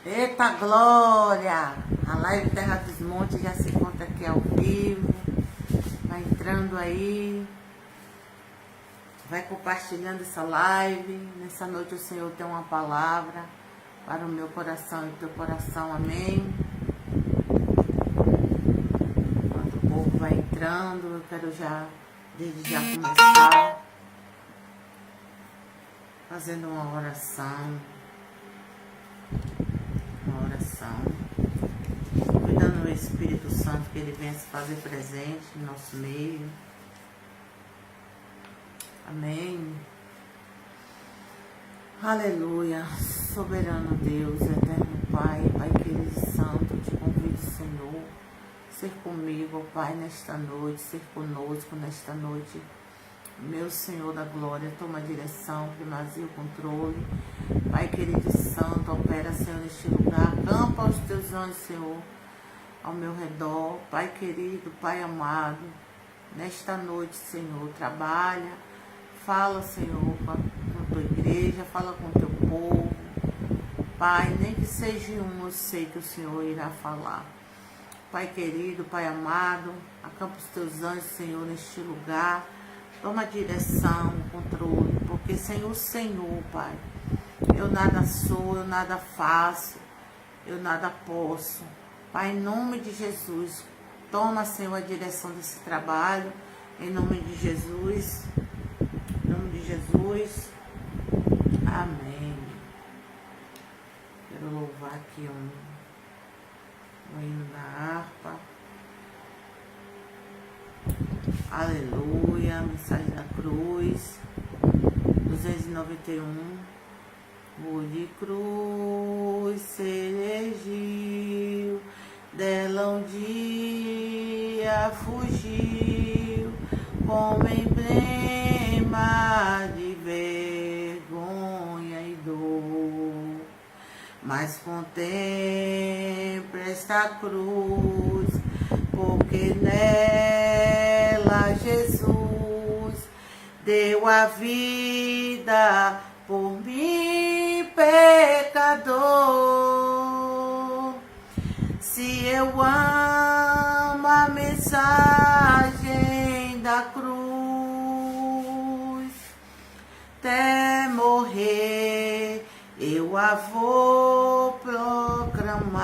Eita glória! A live Terra dos Montes já se encontra aqui ao vivo. Vai entrando aí. Vai compartilhando essa live. Nessa noite o Senhor tem uma palavra para o meu coração e o teu coração. Amém? Enquanto o povo vai entrando, eu quero desde já começar fazendo uma oração. Cuidando do Espírito Santo, que ele venha se fazer presente no nosso meio. Amém. Aleluia. Soberano Deus, eterno Pai, Pai querido e santo, te convido, Senhor, ser comigo, Pai, nesta noite, ser conosco nesta noite. Meu Senhor da glória, toma a direção, primazia o controle. Pai querido e santo, opera, Senhor, neste lugar. Acampa os teus anjos, Senhor, ao meu redor. Pai querido, Pai amado, nesta noite, Senhor, trabalha. Fala, Senhor, com a tua igreja, fala com o teu povo. Pai, nem que seja um, eu sei que o Senhor irá falar. Pai querido, Pai amado, acampa os teus anjos, Senhor, neste lugar. Toma a direção, o controle, porque sem o Senhor, Pai, eu nada sou, eu nada faço, eu nada posso. Pai, em nome de Jesus, toma, Senhor, a direção desse trabalho, em nome de Jesus, em nome de Jesus, amém. Quero louvar aqui o hino da harpa. Aleluia, mensagem da cruz, 291. O de cruz se erigiu, dela um dia fugiu, como emblema de vergonha e dor. Mas contempla esta cruz, porque nela Jesus deu a vida por mim, pecador. Se eu amo a mensagem da cruz, até morrer eu a vou proclamar.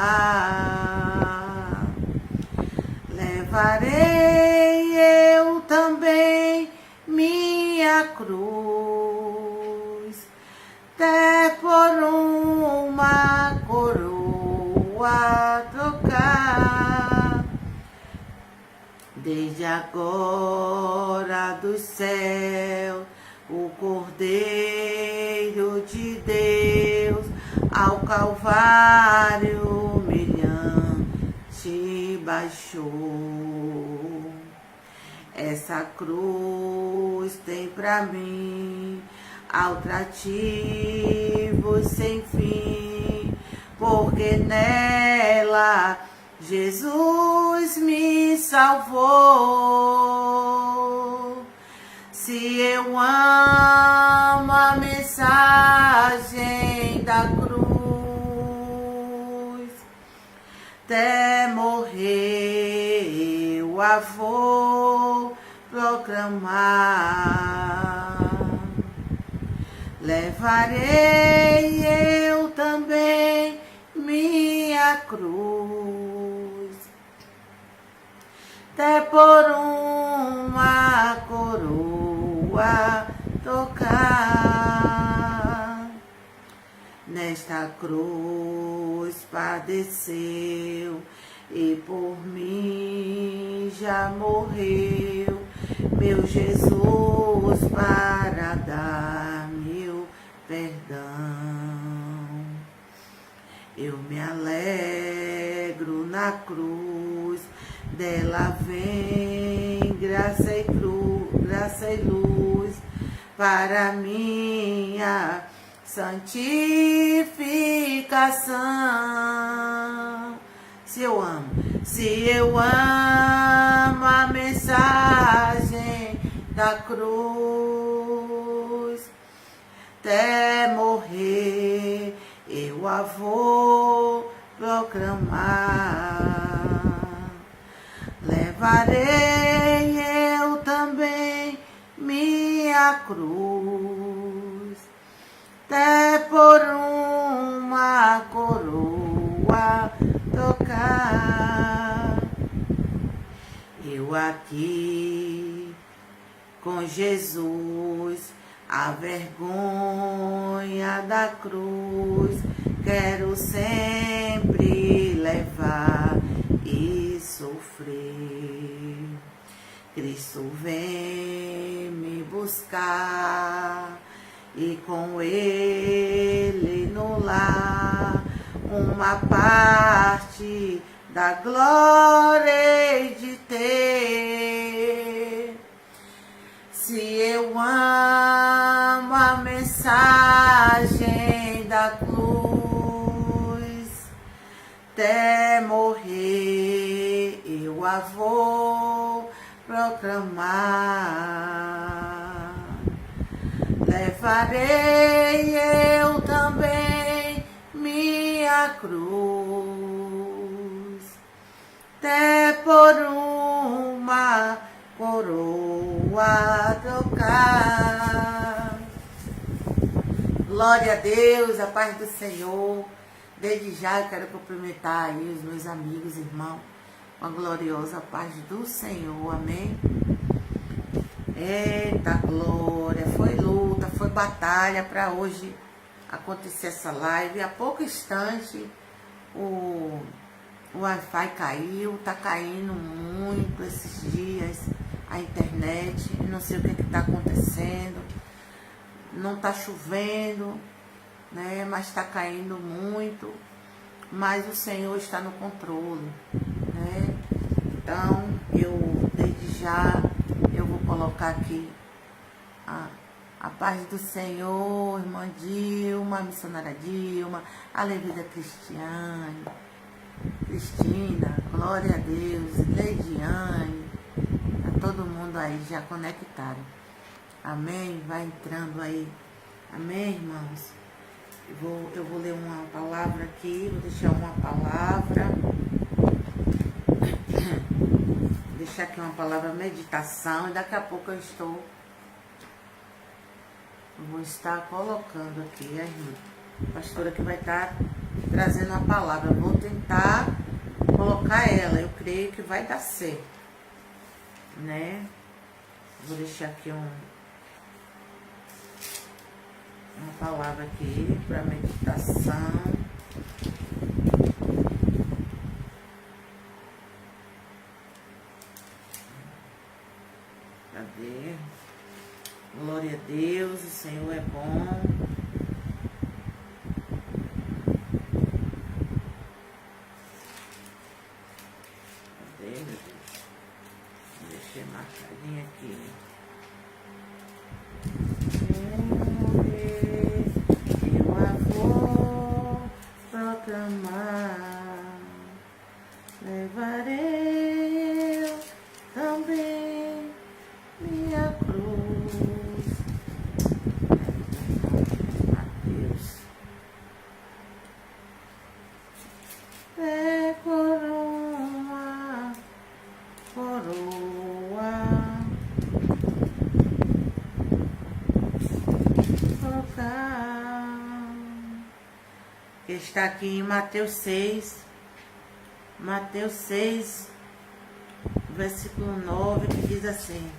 Levarei eu também minha cruz, até por uma coroa trocar. Desde agora do céu, o Cordeiro de Deus ao Calvário humilhante baixou. Essa cruz tem pra mim atrativo sem fim, porque nela Jesus me salvou. Se eu amo a mensagem da cruz, até morrer eu a vou proclamar. Levarei eu também minha cruz, até por uma coroa tocar. Nesta cruz padeceu e por mim já morreu meu Jesus para dar-me o perdão. Eu me alegro na cruz, dela vem graça e luz para minha santificação. Se eu amo a mensagem da cruz, até morrer eu eu a vou proclamar. Levarei eu também minha cruz, até por uma coroa tocar. Eu aqui com Jesus, a vergonha da cruz, quero sempre levar e sofrer. Cristo vem me buscar e com Ele no lar uma parte da glória hei de ter. Se eu amo a mensagem da cruz, até morrer eu a vou proclamar. Levarei eu também minha cruz, até por uma coroa tocar. Glória a Deus, a paz do Senhor. Desde já eu quero cumprimentar aí os meus amigos, irmãos, com a gloriosa paz do Senhor, amém? Eita glória, foi luta, foi batalha para hoje acontecer essa live. Há pouco instante o Wi-Fi caiu, tá caindo muito esses dias a internet, não sei o que está acontecendo, não tá chovendo, né, mas está caindo muito, mas o Senhor está no controle, né? Então, desde já, eu vou colocar aqui a paz do Senhor, irmã Dilma, a missionária Dilma, a Levida Cristiane, Cristina, glória a Deus, Leidiane, a todo mundo aí já conectado, amém? Vai entrando aí, amém, irmãos? Eu vou ler uma palavra aqui, vou deixar uma palavra, deixar aqui uma palavra meditação, e daqui a pouco eu vou estar colocando aqui a pastora que vai estar trazendo uma palavra. Eu vou tentar colocar ela, eu creio que vai dar certo, né? Vou deixar aqui uma palavra aqui para meditação. Cadê? Glória a Deus, o Senhor é bom. Cadê, meu Deus? Deixei marcadinha aqui. Eu a vou proclamar, levarei eu também minha cruz. Deus, é coroa, coroa, tocar. Que está aqui em Mateus 6, versículo 9, que diz assim: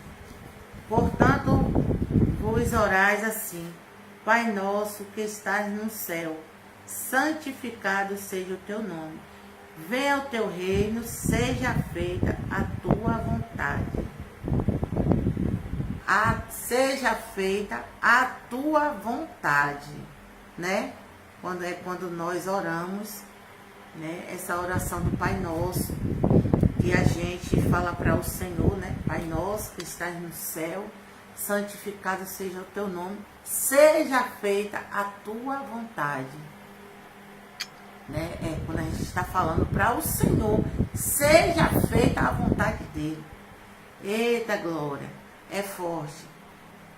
portanto, vos orais assim: Pai nosso que estás no céu, santificado seja o teu nome. Venha o teu reino, seja feita a tua vontade. Seja feita a tua vontade, né? Quando nós oramos, né? Essa oração do Pai Nosso, que a gente fala para o Senhor, né? Pai nosso que estás no céu, santificado seja o teu nome, seja feita a tua vontade, né? Quando a gente está falando para o Senhor, seja feita a vontade dele. Eita glória, é forte.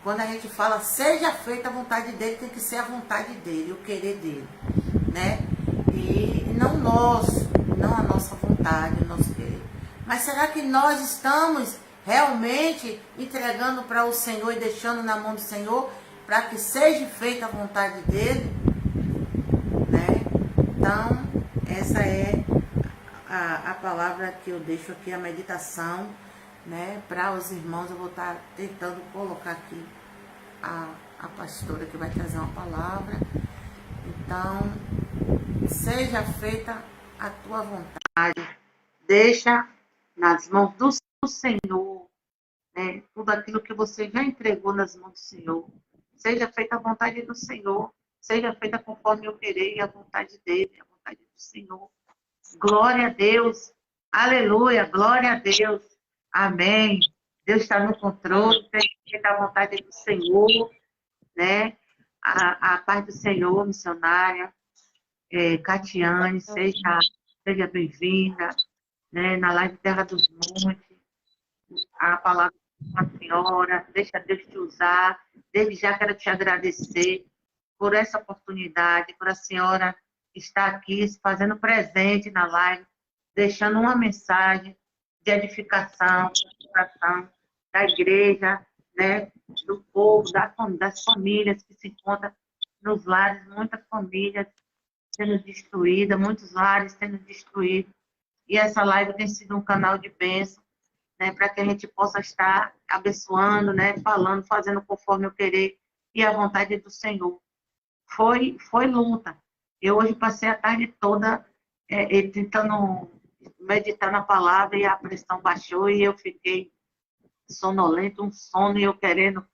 Quando a gente fala seja feita a vontade dele, tem que ser a vontade dele, o querer dele, né? E não nós, não a nossa vontade, o nosso querer. Mas será que nós estamos realmente entregando para o Senhor e deixando na mão do Senhor para que seja feita a vontade dele, né? Então, essa é a palavra que eu deixo aqui, a meditação, né? Para os irmãos, eu vou estar tentando colocar aqui a pastora que vai trazer uma palavra. Então, seja feita a tua vontade, deixa nas mãos do Senhor, né? Tudo aquilo que você já entregou nas mãos do Senhor. Seja feita a vontade do Senhor, seja feita conforme eu querer, a vontade dele, a vontade do Senhor. Glória a Deus, aleluia, glória a Deus, amém. Deus está no controle, seja feita a vontade do Senhor, né? A paz do Senhor, missionária, Catiane, seja bem-vinda, né? Na live Terra dos Montes, a palavra da senhora, deixa Deus te usar. Desde já quero te agradecer por essa oportunidade, por a senhora estar aqui se fazendo presente na live, deixando uma mensagem de edificação, de oração da igreja, né, do povo, das famílias que se encontram nos lares, muitas famílias sendo destruídas, muitos lares sendo destruídos. E essa live tem sido um canal de bênção, né, para que a gente possa estar abençoando, né, falando, fazendo conforme eu querer e a vontade do Senhor. Foi luta. Eu hoje passei a tarde toda tentando meditar na palavra e a pressão baixou e eu fiquei sonolento, um sono e eu querendo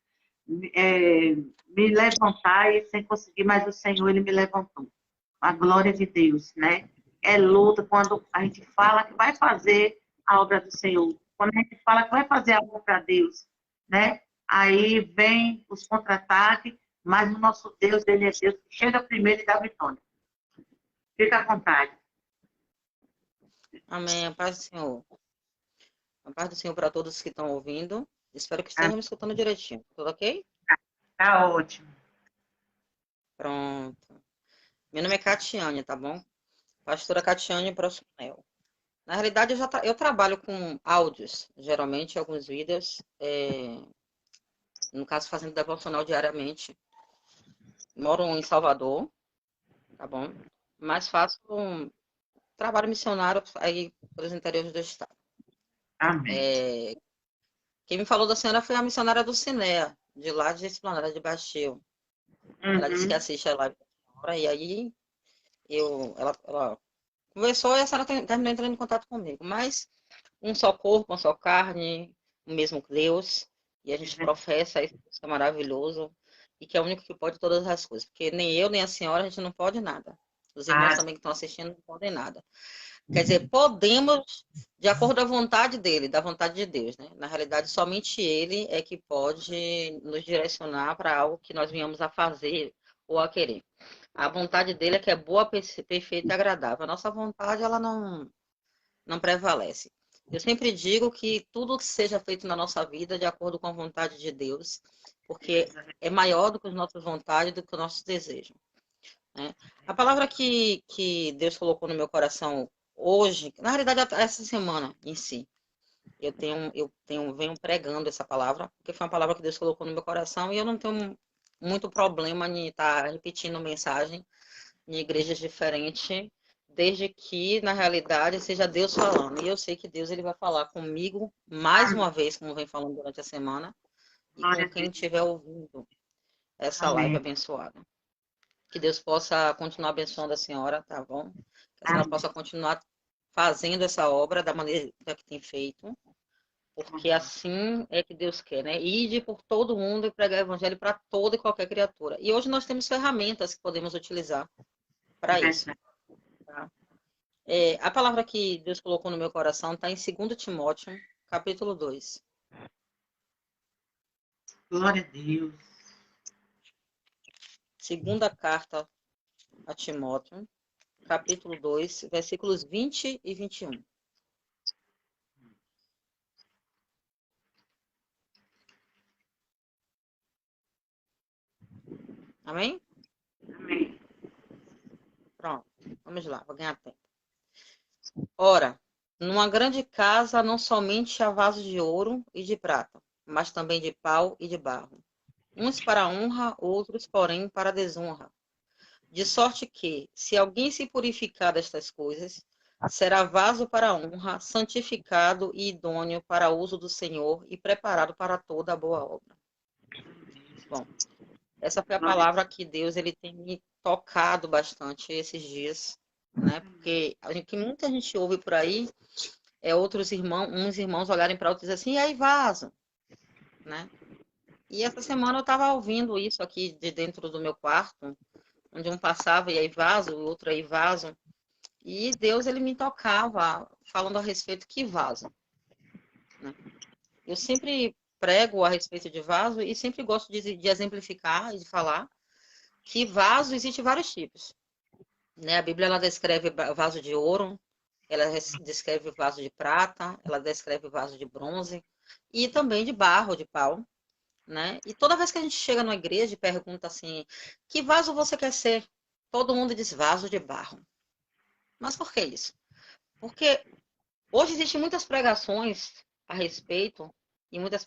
me levantar e sem conseguir, mas o Senhor, Ele me levantou. A glória de Deus, né? É luta quando a gente fala que vai fazer a obra do Senhor. Quando a gente fala que vai fazer a obra para Deus, né? Aí vem os contra-ataques, mas o nosso Deus, Ele é Deus que chega primeiro e dá vitória. Fica à vontade. Amém. A paz do Senhor. A paz do Senhor para todos que estão ouvindo. Espero que estejam me escutando direitinho. Tudo ok? Tá ótimo. Pronto. Meu nome é Catiane, tá bom? Pastora Catiane Proskunel. Na realidade, eu trabalho com áudios, geralmente, alguns vídeos, no caso, fazendo devocional diariamente. Moro em Salvador, tá bom? Mas faço um trabalho missionário aí pelos interiores do estado. Amém. Quem me falou da senhora foi a missionária do Cinea, de lá de Esplanada de Baixio. Ela disse que assiste a live da senhora, e aí ela conversou e a senhora terminou entrando em contato comigo. Mas um só corpo, uma só carne, o mesmo Deus, e a gente professa isso que é maravilhoso, e que é o único que pode todas as coisas. Porque nem eu, nem a senhora, a gente não pode nada. Os irmãos também que estão assistindo não podem nada. Quer dizer, podemos, de acordo com a vontade dele, da vontade de Deus, né? Na realidade, somente ele é que pode nos direcionar para algo que nós venhamos a fazer ou a querer. A vontade dele é que é boa, perfeita e agradável. A nossa vontade, ela não prevalece. Eu sempre digo que tudo que seja feito na nossa vida de acordo com a vontade de Deus, porque é maior do que as nossas vontades, do que os nossos desejos. Né? A palavra que Deus colocou no meu coração hoje, na realidade, essa semana em si, venho pregando essa palavra, porque foi uma palavra que Deus colocou no meu coração e eu não tenho muito problema em estar repetindo mensagem em igrejas diferentes, desde que, na realidade, seja Deus falando. E eu sei que Deus ele vai falar comigo mais uma vez, como vem falando durante a semana, e com quem estiver ouvindo essa live abençoada. Que Deus possa continuar abençoando a senhora, tá bom? Que a senhora possa continuar fazendo essa obra da maneira que tem feito, porque assim é que Deus quer, né? Ide por todo mundo e pregar o evangelho para toda e qualquer criatura. E hoje nós temos ferramentas que podemos utilizar para isso. Tá? A palavra que Deus colocou no meu coração está em 2 Timóteo, capítulo 2. Glória a Deus. Segunda carta a Timóteo, capítulo 2, versículos 20 e 21. Amém? Amém. Pronto. Vamos lá, vou ganhar tempo. Ora, numa grande casa não somente há vasos de ouro e de prata, mas também de pau e de barro. Uns para honra, outros, porém, para desonra. De sorte que, se alguém se purificar destas coisas, será vaso para honra, santificado e idôneo para uso do Senhor e preparado para toda a boa obra. Bom, essa foi a palavra que Deus ele tem me tocado bastante esses dias, né? Porque que muita gente ouve por aí outros irmãos, uns irmãos olharem para outros e dizer assim, e aí vaso, né? E essa semana eu estava ouvindo isso aqui de dentro do meu quarto, onde um passava e aí vaso, o outro aí vaso, e Deus ele me tocava falando a respeito que vaso, né? Eu sempre prego a respeito de vaso e sempre gosto de exemplificar e de falar que vaso existe vários tipos, né? A Bíblia ela descreve vaso de ouro, ela descreve vaso de prata, ela descreve vaso de bronze e também de barro, de pau, né? E toda vez que a gente chega numa igreja e pergunta assim, que vaso você quer ser? Todo mundo diz vaso de barro. Mas por que isso? Porque hoje existem muitas pregações a respeito e muitas.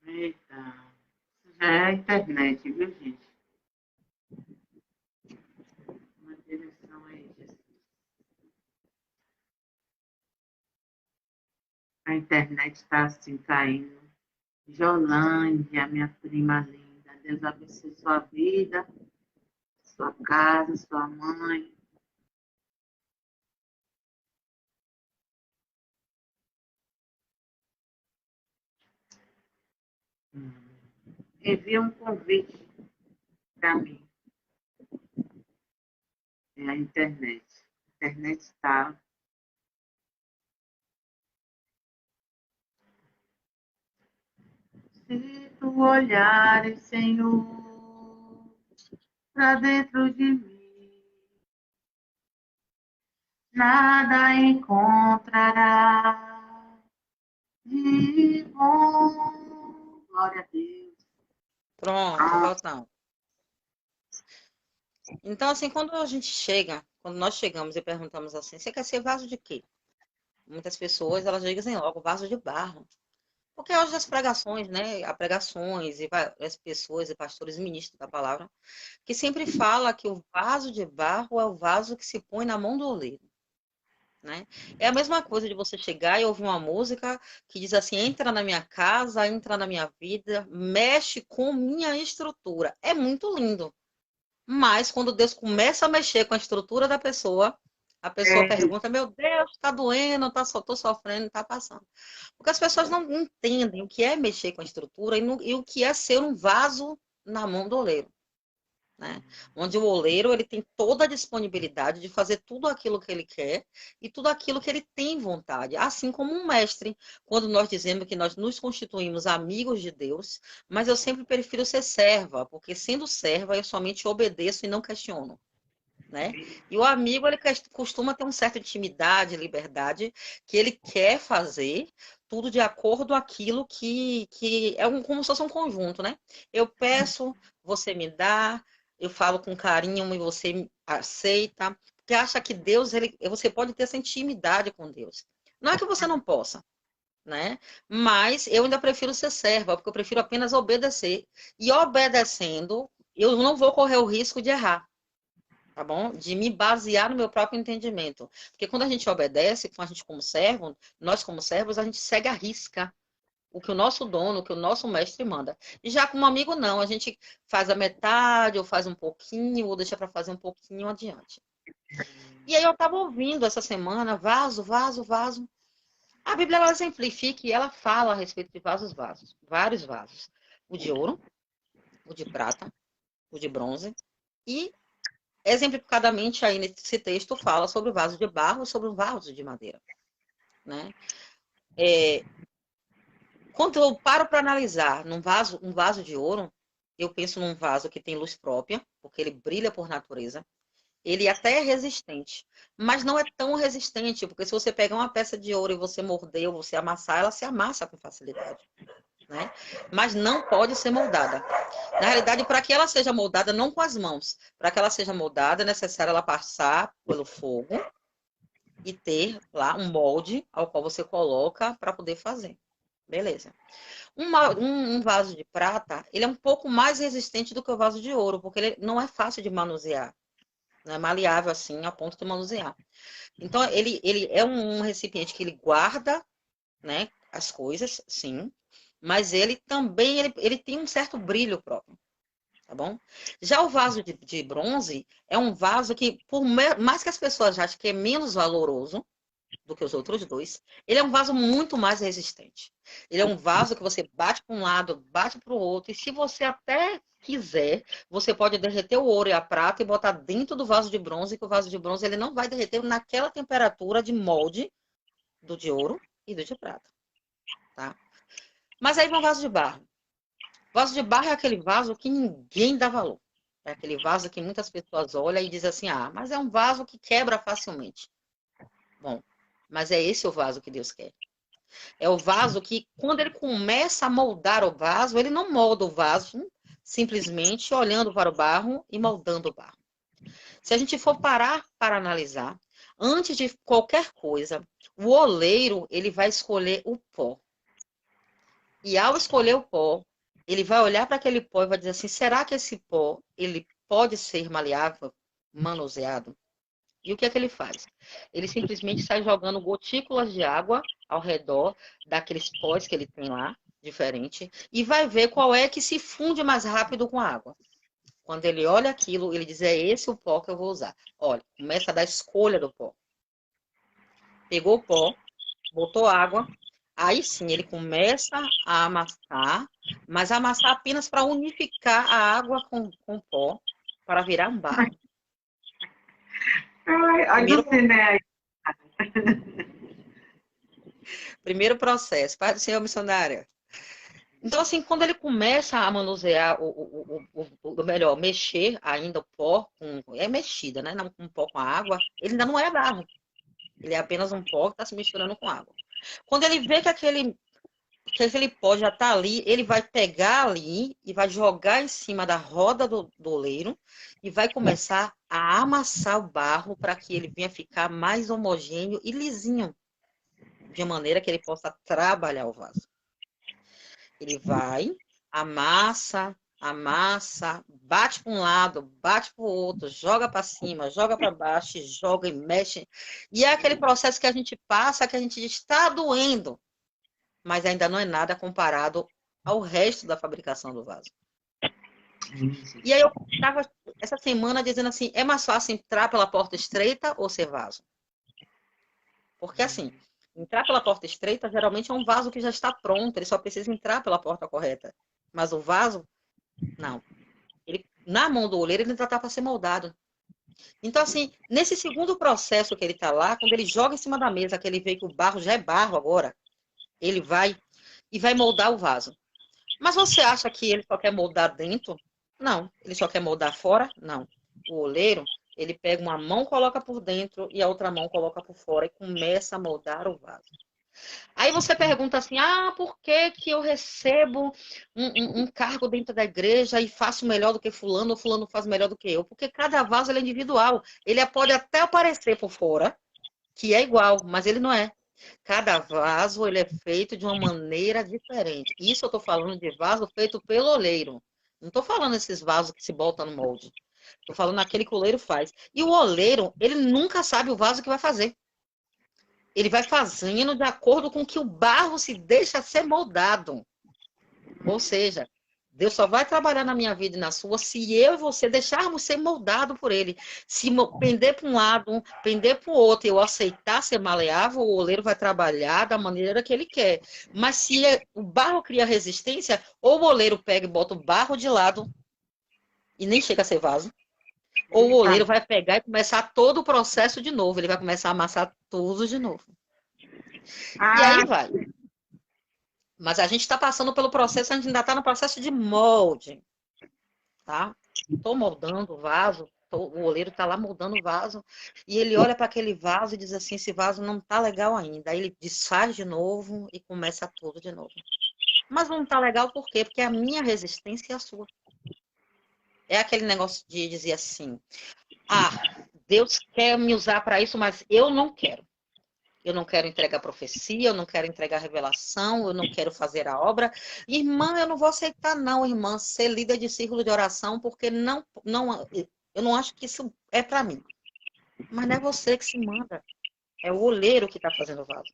Eita, isso já é a internet, viu, gente? Uma direção aí, Jesus. A internet está assim caindo. Jolândia, minha prima linda, Deus abençoe sua vida, sua casa, sua mãe. Envia um convite para mim. É a internet. A internet está. Se tu olhares, Senhor, para dentro de mim, nada encontrará de bom. Glória a Deus. Pronto, voltamos. Então, assim, quando nós chegamos e perguntamos assim, você quer ser vaso de quê? Muitas pessoas, elas dizem logo, vaso de barro. Porque hoje as pregações, né, há pregações e várias pessoas e pastores e ministros da palavra, que sempre fala que o vaso de barro é o vaso que se põe na mão do oleiro, né? É a mesma coisa de você chegar e ouvir uma música que diz assim, entra na minha casa, entra na minha vida, mexe com minha estrutura. É muito lindo. Mas quando Deus começa a mexer com a estrutura da pessoa, a pessoa pergunta, meu Deus, está doendo, tô sofrendo, está passando. Porque as pessoas não entendem o que é mexer com a estrutura e o que é ser um vaso na mão do oleiro, né? Onde o oleiro ele tem toda a disponibilidade de fazer tudo aquilo que ele quer e tudo aquilo que ele tem vontade, assim como um mestre, quando nós dizemos que nós nos constituímos amigos de Deus, mas eu sempre prefiro ser serva, porque sendo serva eu somente obedeço e não questiono, né? E o amigo ele costuma ter uma certa intimidade, liberdade, que ele quer fazer tudo de acordo com aquilo que é como se fosse um conjunto, né? Eu peço, você me dá, eu falo com carinho e você aceita, porque acha que Deus, você pode ter essa intimidade com Deus. Não é que você não possa, né? Mas eu ainda prefiro ser serva, porque eu prefiro apenas obedecer. E obedecendo, eu não vou correr o risco de errar, tá bom? De me basear no meu próprio entendimento. Porque quando a gente obedece, com a gente como servo, nós como servos, a gente segue a risca o que o nosso dono, o que o nosso mestre manda. E já como amigo, não. A gente faz a metade, ou faz um pouquinho, ou deixa para fazer um pouquinho adiante. E aí eu estava ouvindo essa semana, vaso, vaso, vaso. A Bíblia, ela exemplifica e ela fala a respeito de vasos, vários vasos. O de ouro, o de prata, o de bronze e exemplificadamente aí nesse texto fala sobre o vaso de barro e sobre o vaso de madeira, né? Quando eu paro para analisar um vaso de ouro, eu penso num vaso que tem luz própria, porque ele brilha por natureza. Ele até é resistente, mas não é tão resistente, porque se você pegar uma peça de ouro e você morder ou você amassar, ela se amassa com facilidade. né? Mas não pode ser moldada. Na realidade, para que ela seja moldada, não com as mãos, para que ela seja moldada, é necessário ela passar pelo fogo e ter lá um molde ao qual você coloca para poder fazer. Beleza. Um vaso de prata, ele é um pouco mais resistente do que o vaso de ouro, porque ele não é fácil de manusear. Não é maleável assim, a ponto de manusear. Então, ele é um recipiente que ele guarda, né, as coisas, sim, mas ele também ele tem um certo brilho próprio, tá bom? Já o vaso de bronze é um vaso que, por mais que as pessoas achem que é menos valoroso do que os outros dois, ele é um vaso muito mais resistente. Ele é um vaso que você bate para um lado, bate para o outro, e se você até quiser, você pode derreter o ouro e a prata e botar dentro do vaso de bronze, que o vaso de bronze ele não vai derreter naquela temperatura de molde do de ouro e do de prata, tá? Mas aí vem o vaso de barro. O vaso de barro é aquele vaso que ninguém dá valor. É aquele vaso que muitas pessoas olham e dizem assim, ah, mas é um vaso que quebra facilmente. Bom, mas é esse o vaso que Deus quer. É o vaso que, quando ele começa a moldar o vaso, ele não molda o vaso simplesmente olhando para o barro e moldando o barro. Se a gente for parar para analisar, antes de qualquer coisa, o oleiro ele vai escolher o pó. E ao escolher o pó, ele vai olhar para aquele pó e vai dizer assim, será que esse pó ele pode ser maleável, manuseado? E o que é que ele faz? Ele simplesmente sai jogando gotículas de água ao redor daqueles pós que ele tem lá, diferente, e vai ver qual é que se funde mais rápido com a água. Quando ele olha aquilo, ele diz, é esse o pó que eu vou usar. Olha, começa a dar escolha do pó. Pegou o pó, botou água, aí sim ele começa a amassar, mas amassar apenas para unificar a água com o pó, para virar um barro. Ai, olha o Siné. Primeiro processo. Pai do Senhor, missionária. Então, assim, quando ele começa a manusear, melhor, mexer ainda o pó, é mexida, né? Um pó com a água, ele ainda não é barro. Ele é apenas um pó que está se misturando com água. Quando ele vê que aquele pó já está ali, ele vai pegar ali e vai jogar em cima da roda do oleiro e vai começar a amassar o barro para que ele venha ficar mais homogêneo e lisinho, de maneira que ele possa trabalhar o vaso. Ele vai, amassa, bate para um lado, bate para o outro, joga para cima, joga para baixo, joga e mexe. E é aquele processo que a gente passa, que a gente está doendo, mas ainda não é nada comparado ao resto da fabricação do vaso. E aí eu estava essa semana dizendo assim, é mais fácil entrar pela porta estreita ou ser vaso? Porque assim, entrar pela porta estreita geralmente é um vaso que já está pronto, ele só precisa entrar pela porta correta. Mas o vaso, não. Ele, na mão do oleiro, ele ainda está para ser moldado. Então, assim, nesse segundo processo que ele está lá, quando ele joga em cima da mesa, que ele vê que o barro já é barro agora, ele vai e vai moldar o vaso. Mas você acha que ele só quer moldar dentro? Não. Ele só quer moldar fora? Não. O oleiro, ele pega uma mão, coloca por dentro e a outra mão coloca por fora e começa a moldar o vaso. Aí você pergunta assim, por que que eu recebo um cargo dentro da igreja e faço melhor do que fulano, ou fulano faz melhor do que eu? Porque cada vaso é individual. Ele pode até aparecer por fora, que é igual, mas ele não é. Cada vaso ele é feito de uma maneira diferente. Isso eu estou falando de vaso feito pelo oleiro. Não estou falando desses vasos que se botam no molde. Estou falando aquele que o oleiro faz. E o oleiro, ele nunca sabe o vaso que vai fazer. Ele vai fazendo de acordo com que o barro se deixa ser moldado. Ou seja, Deus só vai trabalhar na minha vida e na sua se eu e você deixarmos ser moldado por ele. Se pender para um lado, pender para o outro, e eu aceitar ser maleável, o oleiro vai trabalhar da maneira que ele quer. Mas se o barro cria resistência, ou o oleiro pega e bota o barro de lado e nem chega a ser vaso, ou o oleiro vai pegar e começar todo o processo de novo. Ele vai começar a amassar tudo de novo. E aí vai. Mas a gente está passando pelo processo, a gente ainda está no processo de molde. Tá? Estou moldando o vaso, o oleiro está lá moldando o vaso, e ele olha para aquele vaso e diz assim, esse vaso não está legal ainda. Aí ele desfaz de novo e começa tudo de novo. Mas não tá legal por quê? Porque a minha resistência é a sua. É aquele negócio de dizer assim, Deus quer me usar para isso, mas eu não quero. Eu não quero entregar profecia, eu não quero entregar revelação, eu não quero fazer a obra. Irmã, eu não vou aceitar não, irmã, ser líder de círculo de oração, porque eu não acho que isso é para mim. Mas não é você que se manda. É o oleiro que está fazendo o vaso.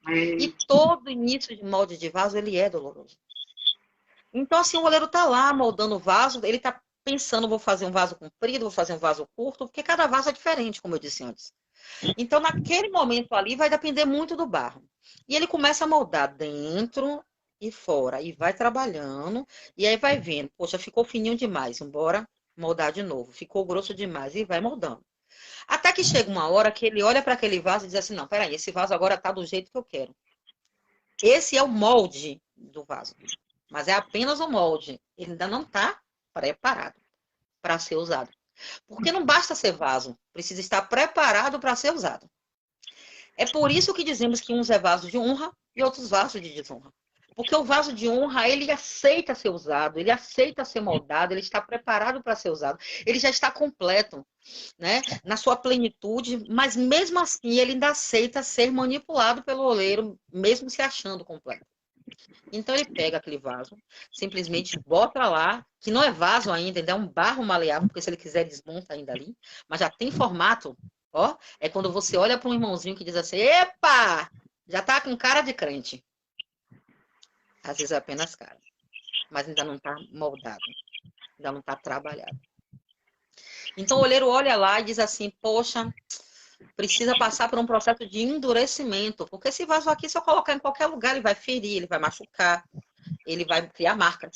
E todo início de molde de vaso, ele é doloroso. Então, assim, o oleiro está lá moldando o vaso, ele está pensando, vou fazer um vaso comprido, vou fazer um vaso curto, porque cada vaso é diferente, como eu disse antes. Então, naquele momento ali, vai depender muito do barro. E ele começa a moldar dentro e fora, e vai trabalhando, e aí vai vendo, poxa, ficou fininho demais, embora moldar de novo, ficou grosso demais, e vai moldando. Até que chega uma hora que ele olha para aquele vaso e diz assim, não, peraí, esse vaso agora está do jeito que eu quero. Esse é o molde do vaso, mas é apenas o molde, ele ainda não está preparado para ser usado. Porque não basta ser vaso, precisa estar preparado para ser usado. É por isso que dizemos que uns é vaso de honra e outros vasos de desonra. Porque o vaso de honra, ele aceita ser usado, ele aceita ser moldado, ele está preparado para ser usado, ele já está completo, né? Na sua plenitude, mas mesmo assim ele ainda aceita ser manipulado pelo oleiro, mesmo se achando completo. Então ele pega aquele vaso, simplesmente bota lá, que não é vaso ainda é um barro maleável, porque se ele quiser desmonta ainda ali, mas já tem formato, ó, é quando você olha para um irmãozinho que diz assim, epa, já tá com cara de crente. Às vezes é apenas cara, mas ainda não está moldado, ainda não está trabalhado. Então o olheiro olha lá e diz assim, poxa, precisa passar por um processo de endurecimento, porque esse vaso aqui, se eu colocar em qualquer lugar, ele vai ferir, ele vai machucar, ele vai criar marcas.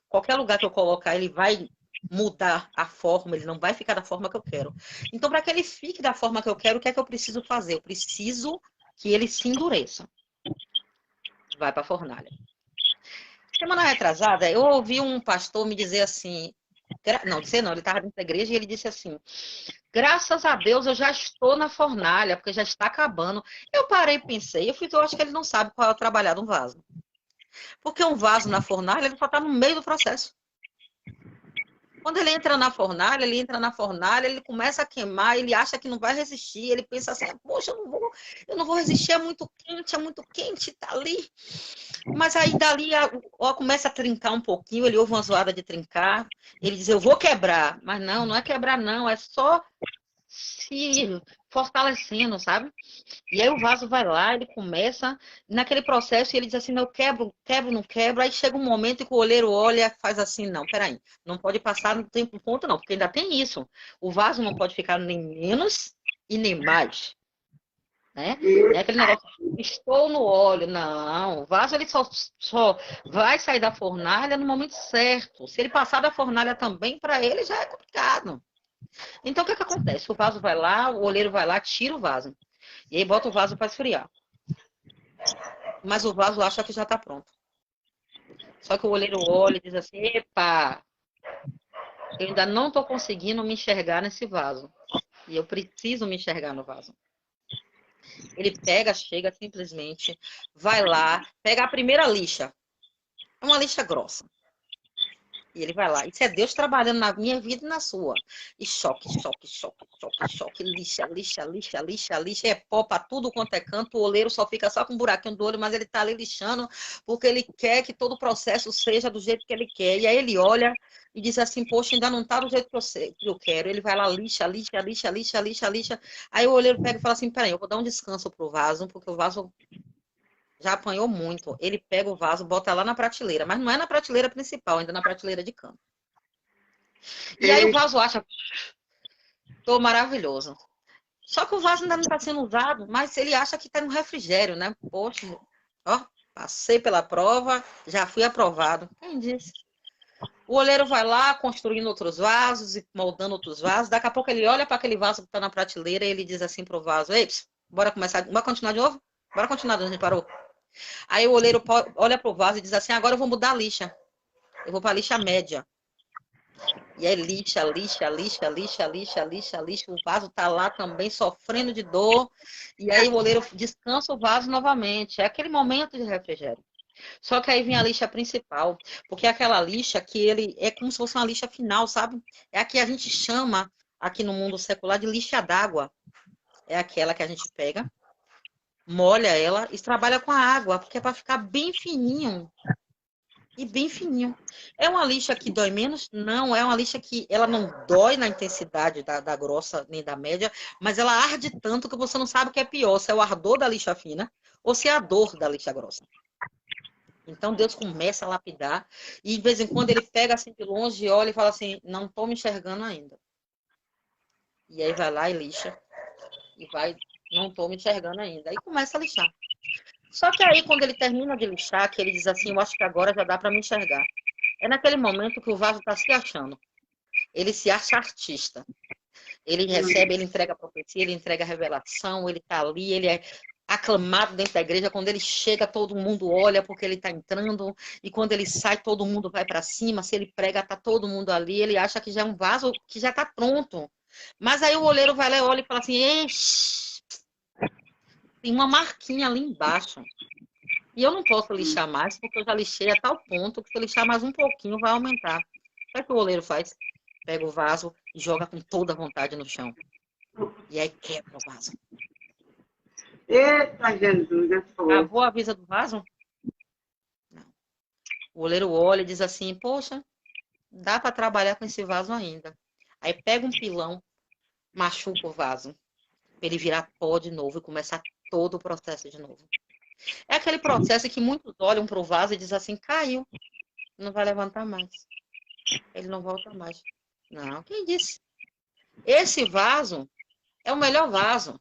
Qualquer lugar que eu colocar, ele vai mudar a forma, ele não vai ficar da forma que eu quero. Então, para que ele fique da forma que eu quero, o que é que eu preciso fazer? Eu preciso que ele se endureça. Vai para a fornalha. Semana retrasada, eu ouvi um pastor me dizer assim, não, dizer não, ele estava dentro da igreja e ele disse assim, graças a Deus eu já estou na fornalha, porque já está acabando. Eu parei e pensei, eu acho que ele não sabe qual é o trabalhar de um vaso. Porque um vaso na fornalha, ele só está no meio do processo. Quando ele entra na fornalha, ele começa a queimar, ele acha que não vai resistir, ele pensa assim, poxa, eu não vou resistir, é muito quente, tá ali. Mas aí dali começa a trincar um pouquinho, ele ouve uma zoada de trincar, ele diz, eu vou quebrar. Mas não é quebrar não, é só se fortalecendo, sabe? E aí o vaso vai lá, ele começa naquele processo e ele diz assim, não, eu quebro, não quebro. Aí chega um momento que o olheiro olha e faz assim, não, peraí, não pode passar no tempo ponto não, porque ainda tem isso. O vaso não pode ficar nem menos e nem mais. Né? É aquele negócio, estou no óleo. Não, o vaso ele só vai sair da fornalha no momento certo. Se ele passar da fornalha também, para ele já é complicado. Então, o que acontece? O vaso vai lá, o olheiro vai lá, tira o vaso. E aí bota o vaso para esfriar. Mas o vaso acha que já está pronto. Só que o olheiro olha e diz assim, epa, eu ainda não estou conseguindo me enxergar nesse vaso. E eu preciso me enxergar no vaso. Ele chega simplesmente, vai lá, pega a primeira lixa. É uma lixa grossa. E ele vai lá. Isso é Deus trabalhando na minha vida e na sua. E choque, lixa. É pó pra tudo quanto é canto. O oleiro só fica só com um buraquinho do olho, mas ele tá ali lixando, porque ele quer que todo o processo seja do jeito que ele quer. E aí ele olha e diz assim, poxa, ainda não tá do jeito que eu quero. Ele vai lá, lixa. Aí o oleiro pega e fala assim, peraí, eu vou dar um descanso pro vaso, porque o vaso já apanhou muito. Ele pega o vaso, bota lá na prateleira, mas não é na prateleira principal, ainda na prateleira de canto. E aí o vaso acha, tô maravilhoso. Só que o vaso ainda não está sendo usado, mas ele acha que está no refrigério, né? Poxa, ó, passei pela prova, já fui aprovado. Quem disse? O olheiro vai lá construindo outros vasos e moldando outros vasos. Daqui a pouco ele olha para aquele vaso que está na prateleira e ele diz assim pro vaso, ei, bora começar, bora continuar de novo? Bora continuar de onde a gente parou? Aí o olheiro olha pro vaso e diz assim, agora eu vou mudar a lixa. Eu vou para a lixa média. E aí lixa. O vaso tá lá também sofrendo de dor. E aí o oleiro descansa o vaso novamente. É aquele momento de refrigério. Só que aí vem a lixa principal, porque é aquela lixa que ele é como se fosse uma lixa final, sabe? É a que a gente chama aqui no mundo secular de lixa d'água. É aquela que a gente pega, molha ela e trabalha com a água, porque é para ficar bem fininho e bem fininho. É uma lixa que dói menos? Não, é uma lixa que ela não dói na intensidade da grossa nem da média, mas ela arde tanto que você não sabe o que é pior, se é o ardor da lixa fina ou se é a dor da lixa grossa. Então Deus começa a lapidar e de vez em quando ele pega assim de longe e olha e fala assim, não estou me enxergando ainda. E aí vai lá e lixa e vai, não estou me enxergando ainda. Aí começa a lixar. Só que aí quando ele termina de lixar, que ele diz assim, eu acho que agora já dá para me enxergar. É naquele momento que o vaso está se achando. Ele se acha artista. Ele recebe, ele entrega a profecia, ele entrega a revelação, ele está ali, ele é aclamado dentro da igreja. Quando ele chega, todo mundo olha porque ele está entrando, e quando ele sai, todo mundo vai para cima. Se ele prega, está todo mundo ali. Ele acha que já é um vaso que já está pronto. Mas aí o olheiro vai lá e olha e fala assim: Eixe, tem uma marquinha ali embaixo. E eu não posso lixar mais, porque eu já lixei a tal ponto que se eu lixar mais um pouquinho, vai aumentar. O que o oleiro faz? Pega o vaso e joga com toda a vontade no chão. E aí quebra o vaso. Eita, Jesus, eu sou. Acabou a avisa do vaso? Não. O oleiro olha e diz assim, poxa, dá para trabalhar com esse vaso ainda. Aí pega um pilão, machuca o vaso, para ele virar pó de novo e começar todo o processo de novo. É aquele processo que muitos olham para o vaso e dizem assim, caiu, não vai levantar mais. Ele não volta mais. Não, quem disse? Esse vaso é o melhor vaso.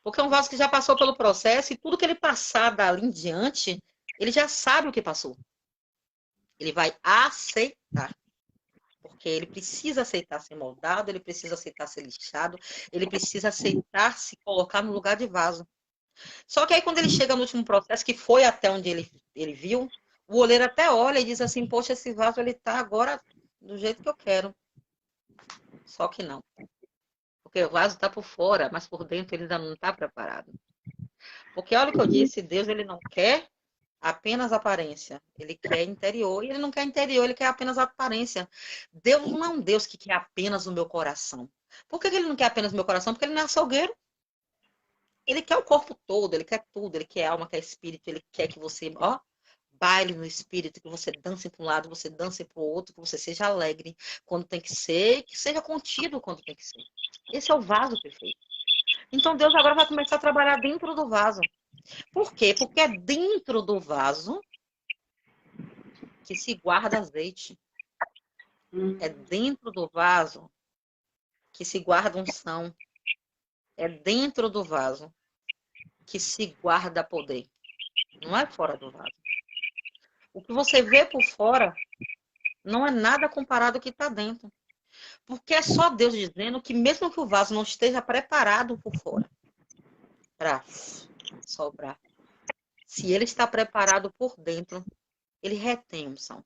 Porque é um vaso que já passou pelo processo e tudo que ele passar dali em diante, ele já sabe o que passou. Ele vai aceitar. Porque ele precisa aceitar ser moldado, ele precisa aceitar ser lixado, ele precisa aceitar se colocar no lugar de vaso. Só que aí quando ele chega no último processo, que foi até onde ele viu, o oleiro até olha e diz assim, poxa, esse vaso ele tá agora do jeito que eu quero. Só que não. Porque o vaso está por fora, mas por dentro ele ainda não está preparado. Porque olha o que eu disse, Deus ele não quer apenas aparência, ele quer interior, e ele não quer interior, ele quer apenas aparência. Deus não é um Deus que quer apenas o meu coração. Por que ele não quer apenas o meu coração? Porque ele não é açougueiro. Ele quer o corpo todo, ele quer tudo, ele quer alma, quer espírito, ele quer que você, ó, baile no espírito, que você dance para um lado, você dance para o outro, que você seja alegre quando tem que ser, que seja contido quando tem que ser. Esse é o vaso perfeito. Então Deus agora vai começar a trabalhar dentro do vaso. Por quê? Porque é dentro do vaso que se guarda azeite. É dentro do vaso que se guarda unção. É dentro do vaso que se guarda poder. Não é fora do vaso. O que você vê por fora não é nada comparado ao que está dentro. Porque é só Deus dizendo que mesmo que o vaso não esteja preparado por fora para sobrar, se ele está preparado por dentro, ele retém unção.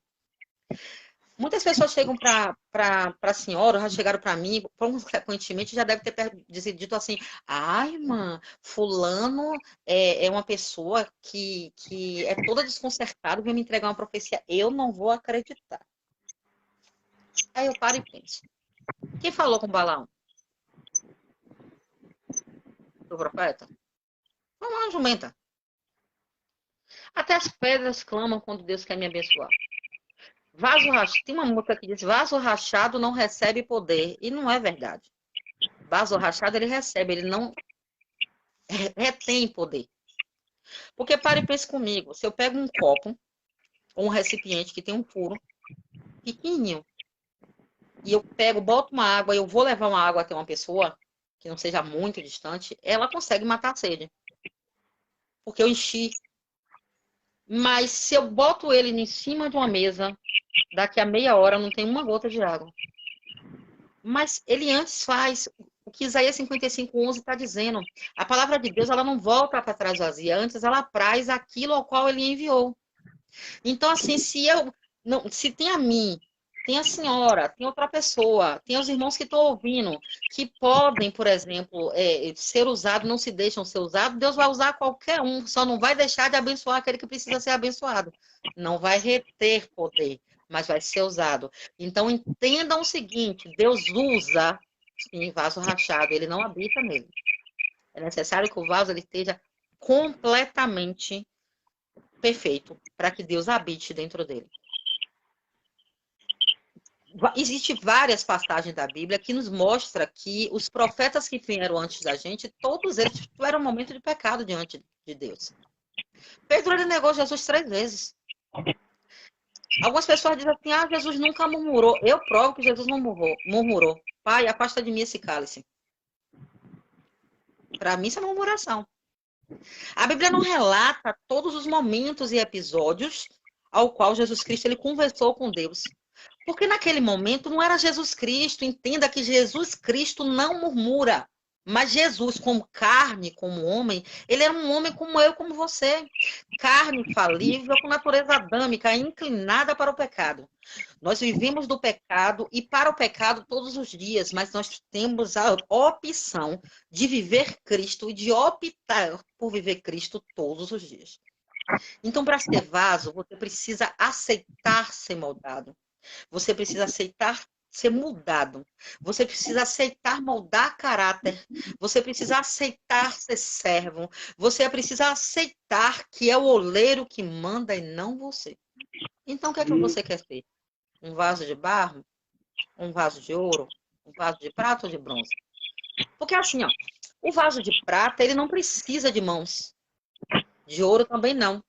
Muitas pessoas chegam para a senhora, já chegaram para mim, frequentemente já deve ter dito assim, ai, irmã, fulano é uma pessoa que é toda desconcertada, vem me entregar uma profecia, eu não vou acreditar. Aí eu paro e penso, quem falou com Balaão? O profeta? Foi uma jumenta. Até as pedras clamam quando Deus quer me abençoar. Vaso rachado, tem uma música que diz, vaso rachado não recebe poder. E não é verdade. Vaso rachado ele recebe, ele não retém poder. Porque pare e pense comigo, se eu pego um copo, ou um recipiente que tem um furo, pequenininho, e eu pego, boto uma água, e eu vou levar uma água até uma pessoa, que não seja muito distante, ela consegue matar a sede. Porque eu enchi. Mas se eu boto ele em cima de uma mesa, daqui a meia hora não tem uma gota de água. Mas ele antes faz o que Isaías 55:11 está dizendo. A palavra de Deus ela não volta para trás vazia. Antes ela traz aquilo ao qual ele enviou. Então, assim, se tem a mim tem a senhora, tem outra pessoa, tem os irmãos que estão ouvindo, que podem, por exemplo, ser usados, não se deixam ser usados, Deus vai usar qualquer um, só não vai deixar de abençoar aquele que precisa ser abençoado. Não vai reter poder, mas vai ser usado. Então, entendam o seguinte, Deus usa, sim, vaso rachado, ele não habita nele. É necessário que o vaso ele esteja completamente perfeito para que Deus habite dentro dele. Existem várias passagens da Bíblia que nos mostra que os profetas que vieram antes da gente, todos eles tiveram um momento de pecado diante de Deus. Pedro ele negou Jesus 3 vezes. Algumas pessoas dizem assim, Jesus nunca murmurou. Eu provo que Jesus não murmurou. Pai, afasta de mim esse cálice. Para mim isso é uma murmuração. A Bíblia não relata todos os momentos e episódios ao qual Jesus Cristo ele conversou com Deus. Porque naquele momento não era Jesus Cristo. Entenda que Jesus Cristo não murmura. Mas Jesus, como carne, como homem, ele era um homem como eu, como você. Carne falível, com natureza adâmica, inclinada para o pecado. Nós vivemos do pecado e para o pecado todos os dias, mas nós temos a opção de viver Cristo e de optar por viver Cristo todos os dias. Então, para ser vaso, você precisa aceitar ser moldado. Você precisa aceitar ser mudado. Você precisa aceitar moldar caráter. Você precisa aceitar ser servo. Você precisa aceitar que é o oleiro que manda e não você. Então, o que é que você quer ser? Um vaso de barro? Um vaso de ouro? Um vaso de prata ou de bronze? Porque assim, ó, o vaso de prata, ele não precisa de mãos. De ouro também não.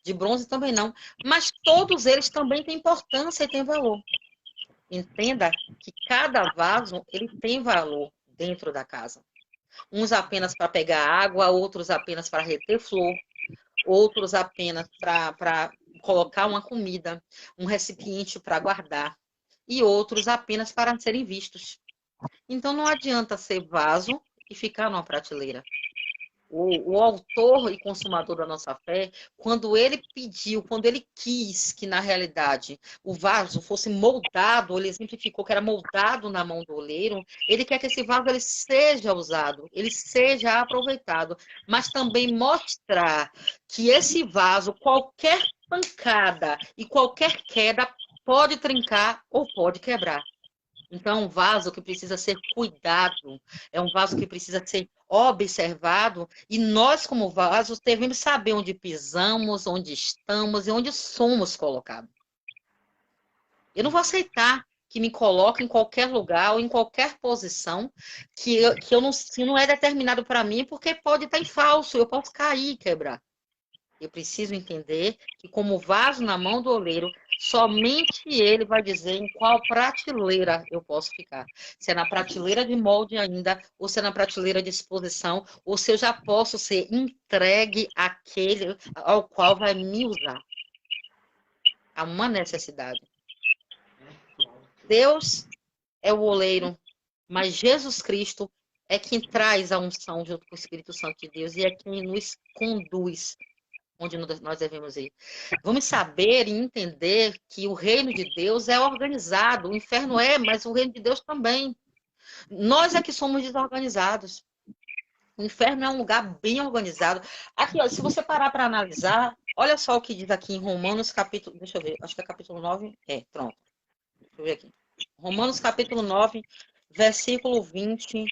De bronze também não. Mas todos eles também têm importância e têm valor. Entenda que cada vaso ele tem valor dentro da casa. Uns apenas para pegar água, outros apenas para reter flor, outros apenas para colocar uma comida, um recipiente para guardar, e outros apenas para serem vistos. Então não adianta ser vaso e ficar numa prateleira. O autor e consumador da nossa fé, quando ele pediu, quando ele quis que, na realidade, o vaso fosse moldado, ele exemplificou que era moldado na mão do oleiro, ele quer que esse vaso ele seja usado, ele seja aproveitado, mas também mostrar que esse vaso, qualquer pancada e qualquer queda, pode trincar ou pode quebrar. Então, é um vaso que precisa ser cuidado, é um vaso que precisa ser observado, e nós, como vasos, devemos saber onde pisamos, onde estamos e onde somos colocados. Eu não vou aceitar que me coloque em qualquer lugar ou em qualquer posição que não é determinado para mim, porque pode estar em falso, eu posso cair e quebrar. Eu preciso entender que, como vaso na mão do oleiro, somente ele vai dizer em qual prateleira eu posso ficar. Se é na prateleira de molde ainda, ou se é na prateleira de exposição, ou se eu já posso ser entregue àquele ao qual vai me usar. Há uma necessidade. Deus é o oleiro, mas Jesus Cristo é quem traz a unção junto com o Espírito Santo de Deus e é quem nos conduz onde nós devemos ir. Vamos saber e entender que o reino de Deus é organizado. O inferno é, mas o reino de Deus também. Nós é que somos desorganizados. O inferno é um lugar bem organizado. Aqui, ó, se você parar para analisar, olha só o que diz aqui em Romanos capítulo... Deixa eu ver, acho que é capítulo 9. Pronto. Deixa eu ver aqui. Romanos capítulo 9, versículo 20...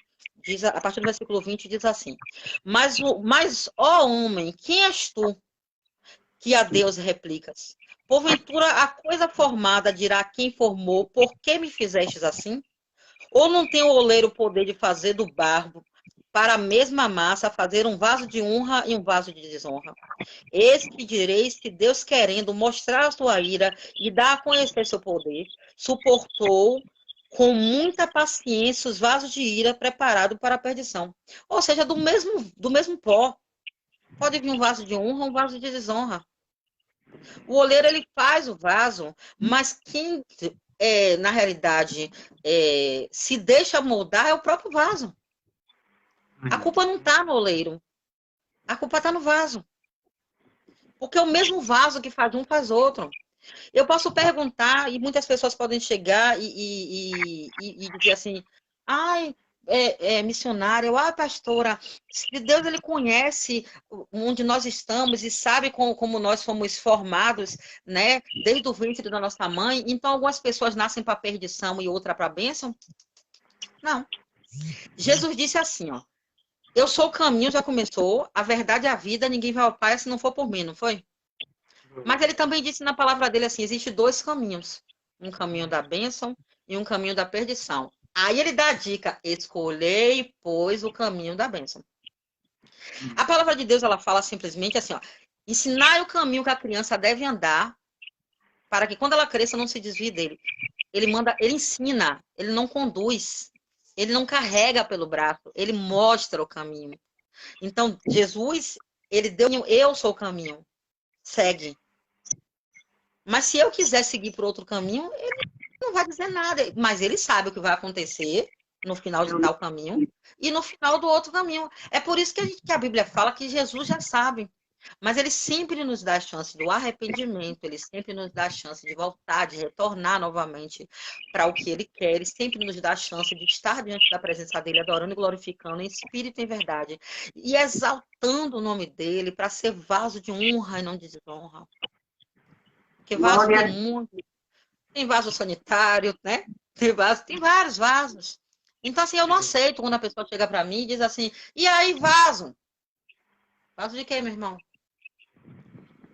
a partir do versículo 20 diz assim: Mas, ó homem, quem és tu que a Deus replicas? Porventura a coisa formada dirá quem formou, por que me fizestes assim? Ou não tem o oleiro o poder de fazer do barro para a mesma massa fazer um vaso de honra e um vaso de desonra? Eis que direis que Deus, querendo mostrar a sua ira e dar a conhecer seu poder, suportou com muita paciência os vasos de ira preparados para a perdição. Ou seja, do mesmo pó. Pode vir um vaso de honra, um vaso de desonra. O oleiro, ele faz o vaso, mas quem, na realidade, se deixa moldar é o próprio vaso. A culpa não está no oleiro. A culpa está no vaso. Porque o mesmo vaso que faz um, faz outro. Eu posso perguntar, e muitas pessoas podem chegar e dizer assim, ai, missionária, ou pastora, se Deus ele conhece onde nós estamos e sabe como nós fomos formados, né, desde o ventre da nossa mãe, então algumas pessoas nascem para perdição e outra para bênção? Não. Jesus disse assim, ó, eu sou o caminho, já começou, a verdade e a vida, ninguém vai ao Pai se não for por mim, não foi? Mas ele também disse na palavra dele assim, existe dois caminhos, um caminho da bênção e um caminho da perdição. Aí ele dá a dica, escolhei, pois, o caminho da bênção. A palavra de Deus, ela fala simplesmente assim, ó, ensinar o caminho que a criança deve andar, para que quando ela cresça não se desvie dele. Ele ensina, ele não conduz, ele não carrega pelo braço, ele mostra o caminho. Então, Jesus, ele deu, eu sou o caminho, segue. Mas se eu quiser seguir por outro caminho, ele não vai dizer nada. Mas ele sabe o que vai acontecer no final de tal caminho e no final do outro caminho. É por isso que a Bíblia fala que Jesus já sabe. Mas ele sempre nos dá a chance do arrependimento, ele sempre nos dá a chance de voltar, de retornar novamente para o que ele quer, ele sempre nos dá a chance de estar diante da presença dele, adorando e glorificando em espírito e em verdade, e exaltando o nome dele para ser vaso de honra e não de desonra. Porque vaso tem muito, tem vaso sanitário, né? Tem vários vasos. Então, assim, eu não aceito quando a pessoa chega para mim e diz assim, e aí, vaso? Vaso de quê, meu irmão?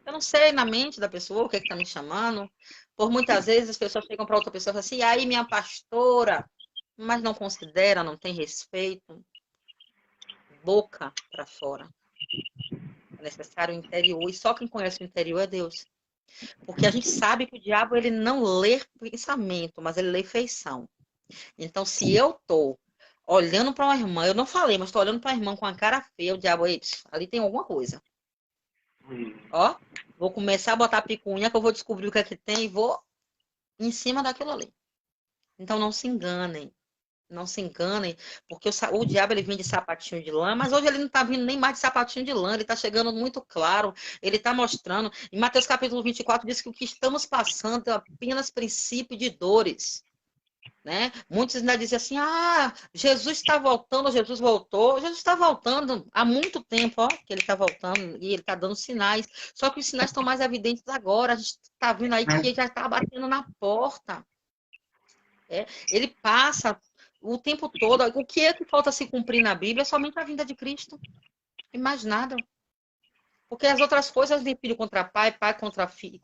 Eu não sei na mente da pessoa o que está me chamando. Por muitas vezes as pessoas chegam para outra pessoa e falam assim, e aí, minha pastora? Mas não considera, não tem respeito. Boca para fora. É necessário o interior. E só quem conhece o interior é Deus. Porque a gente sabe que o diabo ele não lê pensamento, mas ele lê feição. Então, se eu estou olhando para uma irmã, eu não falei, mas estou olhando para a irmã com a cara feia, o diabo, ali tem alguma coisa. Ó, vou começar a botar a picuinha que eu vou descobrir o que é que tem e vou em cima daquilo ali. Então, não se enganem. Não se enganem, porque o diabo ele vem de sapatinho de lã, mas hoje ele não está vindo nem mais de sapatinho de lã, ele está chegando muito claro, ele está mostrando. Em Mateus capítulo 24 diz que o que estamos passando é apenas princípio de dores. Né? Muitos ainda dizem assim, Jesus está voltando, Jesus voltou. Jesus está voltando há muito tempo, ó, que ele está voltando e ele está dando sinais. Só que os sinais estão mais evidentes agora. A gente está vendo aí que ele já está batendo na porta. Ele passa o tempo todo. O que é que falta se cumprir na Bíblia? É somente a vinda de Cristo. E mais nada. Porque as outras coisas de filho contra pai, pai contra filho,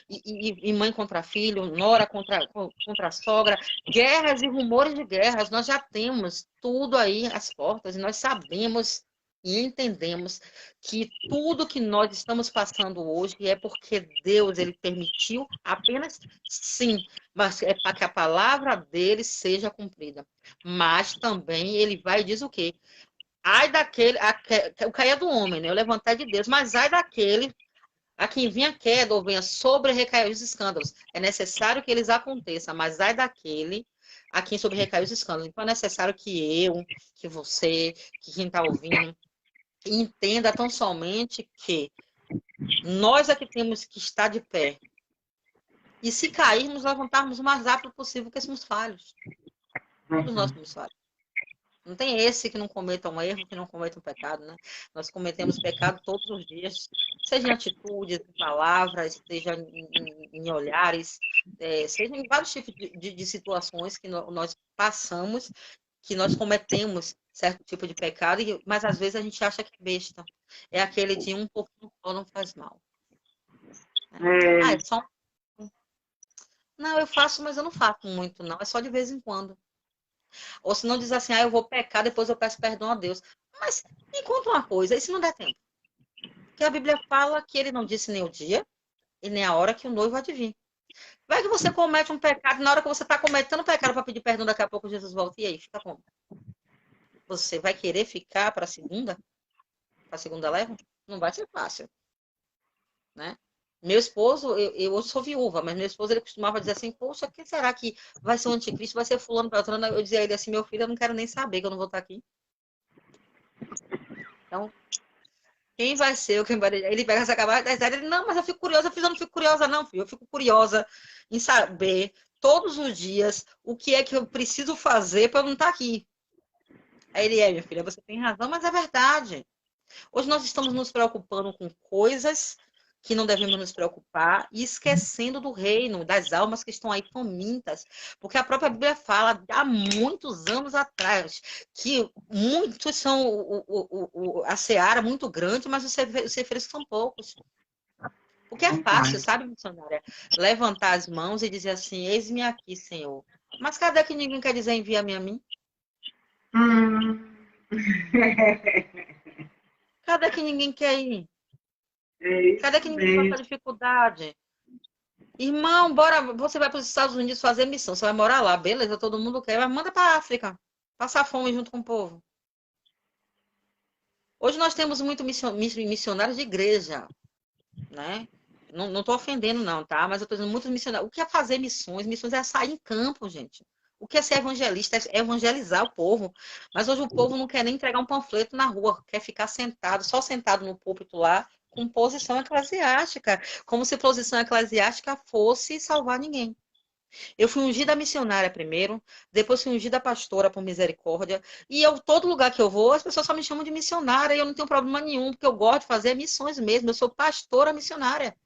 e mãe contra filho, nora contra sogra, guerras e rumores de guerras, nós já temos tudo aí às portas, e nós sabemos e entendemos que tudo que nós estamos passando hoje é porque Deus ele permitiu apenas sim, mas é para que a palavra dele seja cumprida. Mas também ele vai e diz o quê? Ai daquele, o cair é do homem, né? O levantar de Deus, mas ai daquele a quem vinha queda ou venha sobre recair os escândalos. É necessário que eles aconteçam, mas ai daquele a quem sobre recair os escândalos. Então é necessário que eu, que você, que quem está ouvindo, entenda tão somente que nós é que temos que estar de pé. E se cairmos, levantarmos o mais rápido possível, que somos falhos. Todos nós somos falhos. Não tem esse que não cometa um erro, que não cometa um pecado, né? Nós cometemos pecado todos os dias, seja em atitudes, em palavras, seja em olhares, seja em vários tipos de situações que nós passamos, que nós cometemos certo tipo de pecado, mas às vezes a gente acha que é besta. É aquele de um pouquinho só não faz mal. É só Não, eu faço, mas eu não faço muito, não. É só de vez em quando. Ou se não diz assim, eu vou pecar, depois eu peço perdão a Deus. Mas me conta uma coisa, e se não der tempo? Porque a Bíblia fala que ele não disse nem o dia e nem a hora que o noivo há de vir. Vai que você comete um pecado, e na hora que você está cometendo um pecado para pedir perdão, daqui a pouco Jesus volta. E aí, fica como? Você vai querer ficar para a segunda? Para a segunda leva? Não vai ser fácil. Né? Meu esposo, eu sou viúva, mas meu esposo ele costumava dizer assim, poxa, quem será que vai ser o anticristo, vai ser fulano, beltrano? Eu dizia a ele assim, meu filho, eu não quero nem saber que eu não vou estar aqui. Então, Quem vai ser o quem vai... Ele pega essa cabala da série, ele, não, mas eu fico curiosa. Eu não fico curiosa, não, filho. Eu fico curiosa em saber, todos os dias, o que é que eu preciso fazer para eu não estar aqui. Aí ele, minha filha, você tem razão, mas é verdade. Hoje nós estamos nos preocupando com coisas que não devemos nos preocupar e esquecendo do reino, das almas que estão aí famintas. Porque a própria Bíblia fala, há muitos anos atrás, que muitos são a seara muito grande, mas os ceifeiros são poucos. Porque é fácil, sabe, missionária? Levantar as mãos e dizer assim, eis-me aqui, Senhor. Mas cadê que ninguém quer dizer envia-me a mim? Cadê que ninguém quer ir? Cadê que ninguém passa dificuldade? Irmão, bora, você vai para os Estados Unidos fazer missão, você vai morar lá, beleza, todo mundo quer, mas manda para a África, passar fome junto com o povo. Hoje nós temos muito missionários de igreja, né? Não estou ofendendo não, tá? Mas eu estou dizendo muitos missionários. O que é fazer missões? Missões é sair em campo, gente. O que é ser evangelista? É evangelizar o povo. Mas hoje o povo não quer nem entregar um panfleto na rua, quer ficar sentado, só sentado no púlpito lá, com posição eclesiástica, como se posição eclesiástica fosse salvar ninguém. Eu fui ungida missionária primeiro, depois fui ungida pastora por misericórdia, e todo lugar que eu vou, as pessoas só me chamam de missionária, e eu não tenho problema nenhum, porque eu gosto de fazer missões mesmo, eu sou pastora missionária.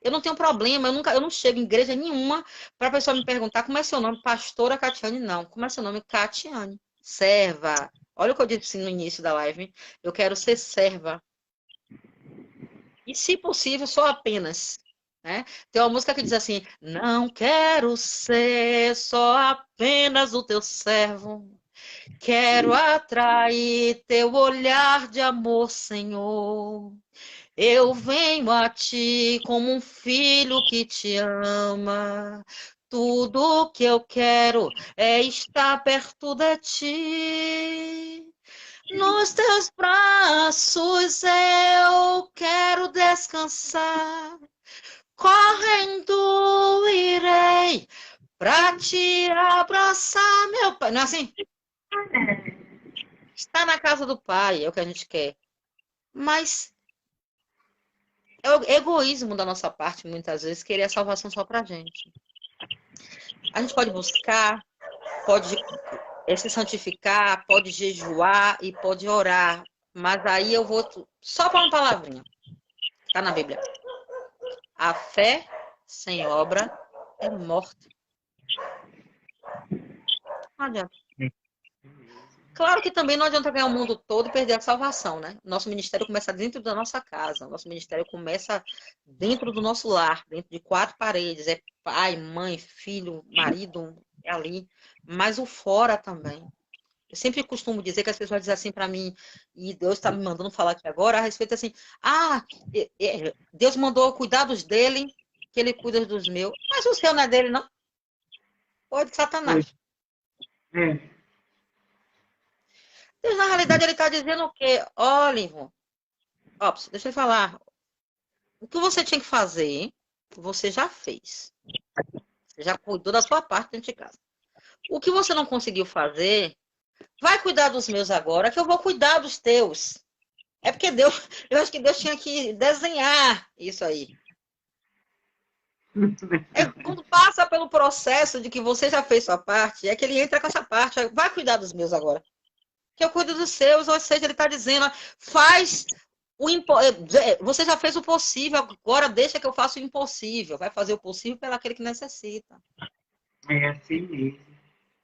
Eu não tenho problema, eu não chego em igreja nenhuma para a pessoa me perguntar como é seu nome, pastora Catiane, não. Como é seu nome? Catiane. Serva. Olha o que eu disse no início da live. Eu quero ser serva. E, se possível, só apenas. Né? Tem uma música que diz assim, não quero ser só apenas o teu servo. Quero atrair teu olhar de amor, Senhor. Eu venho a ti como um filho que te ama. Tudo que eu quero é estar perto de ti. Nos teus braços eu quero descansar. Correndo irei para te abraçar, meu pai. Não é assim? Está na casa do pai, é o que a gente quer. Mas é o egoísmo da nossa parte, muitas vezes, querer a salvação só pra gente. A gente pode buscar, pode se santificar, pode jejuar e pode orar. Mas aí eu vou só para uma palavrinha. Está na Bíblia. A fé sem obra é morta. Não adianta. Claro que também não adianta ganhar o mundo todo e perder a salvação, né? Nosso ministério começa dentro da nossa casa. Nosso ministério começa dentro do nosso lar, dentro de 4 paredes. É pai, mãe, filho, marido, é ali. Mas o fora também. Eu sempre costumo dizer que as pessoas dizem assim para mim, e Deus está me mandando falar aqui agora, a respeito assim, Deus mandou cuidados dele, que ele cuida dos meus. Mas o seu não é dele, não? Pode Satanás. Deus, na realidade, ele está dizendo o quê? Olha, Ivo, deixa eu falar. O que você tinha que fazer, você já fez. Você já cuidou da sua parte dentro de casa. O que você não conseguiu fazer, vai cuidar dos meus agora, que eu vou cuidar dos teus. É porque Deus, eu acho que Deus tinha que desenhar isso aí. É quando passa pelo processo de que você já fez sua parte, é que ele entra com essa parte, vai cuidar dos meus agora. Que eu cuido dos seus, ou seja, ele está dizendo, faz você já fez o possível, agora deixa que eu faça o impossível. Vai fazer o possível pelo aquele que necessita. É assim mesmo.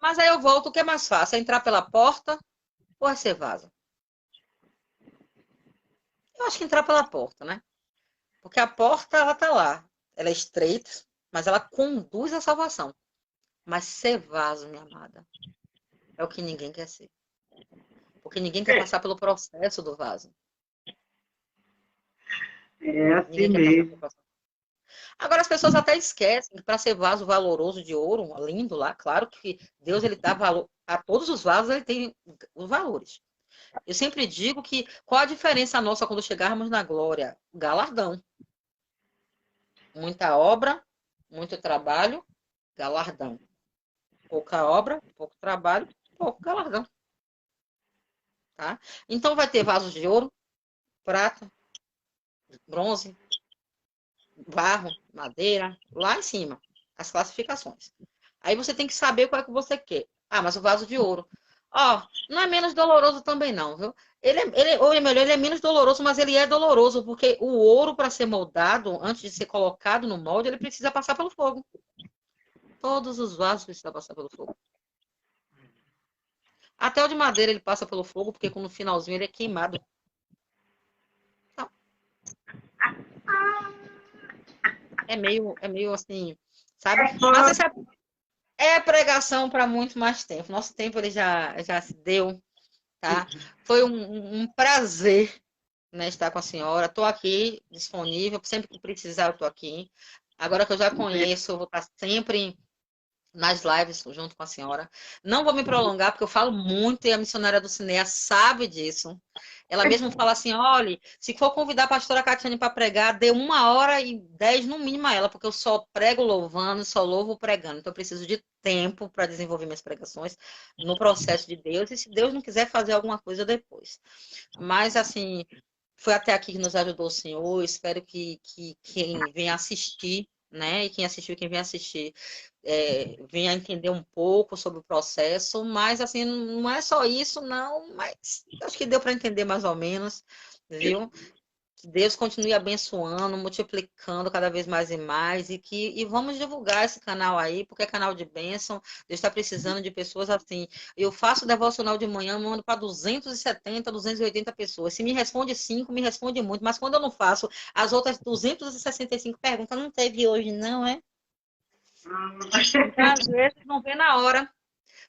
Mas aí eu volto, o que é mais fácil? É entrar pela porta ou é ser vaso? Eu acho que entrar pela porta, né? Porque a porta, ela tá lá. Ela é estreita, mas ela conduz à salvação. Mas ser vaso, minha amada, é o que ninguém quer ser. Porque ninguém quer passar pelo processo do vaso. É assim mesmo. Agora as pessoas até esquecem que para ser vaso valoroso de ouro, lindo lá, claro que Deus ele dá valor a todos os vasos, ele tem os valores. Eu sempre digo que qual a diferença nossa quando chegarmos na glória? Galardão. Muita obra, muito trabalho, galardão. Pouca obra, pouco trabalho, pouco galardão. Tá? Então vai ter vasos de ouro, prata, bronze, barro, madeira, lá em cima, as classificações. Aí você tem que saber qual é que você quer. Ah, mas o vaso de ouro. Ó, não é menos doloroso também não, viu? Ou é melhor, ele é menos doloroso, mas ele é doloroso, porque o ouro, para ser moldado, antes de ser colocado no molde, ele precisa passar pelo fogo. Todos os vasos precisam passar pelo fogo. Até o de madeira ele passa pelo fogo, porque no finalzinho ele é queimado. Então, é meio assim, sabe? Mas essa é pregação para muito mais tempo. Nosso tempo ele já se deu, tá? Foi um prazer, né, estar com a senhora. Estou aqui disponível, sempre que precisar eu estou aqui. Agora que eu já conheço, eu vou estar sempre nas lives junto com a senhora. Não vou me prolongar, porque eu falo muito e a missionária do Cineia sabe disso. Ela mesmo fala assim, olha, se for convidar a pastora Catiane para pregar, dê 1h10 no mínimo a ela, porque eu só prego louvando, só louvo pregando. Então eu preciso de tempo para desenvolver minhas pregações no processo de Deus, e se Deus não quiser fazer alguma coisa depois. Mas, assim, foi até aqui que nos ajudou o Senhor. Espero que quem venha assistir, né? E quem assistiu, quem vem assistir, venha entender um pouco sobre o processo. Mas, assim, não é só isso, não. Mas acho que deu para entender mais ou menos, viu? Que Deus continue abençoando, multiplicando cada vez mais e mais, e vamos divulgar esse canal aí, porque é canal de bênção. Deus está precisando de pessoas assim. Eu faço devocional de manhã, mando para 270, 280 pessoas. Se me responde 5, me responde muito, mas quando eu não faço, as outras 265 perguntas não teve hoje, não, é? Então, às vezes, não vê na hora,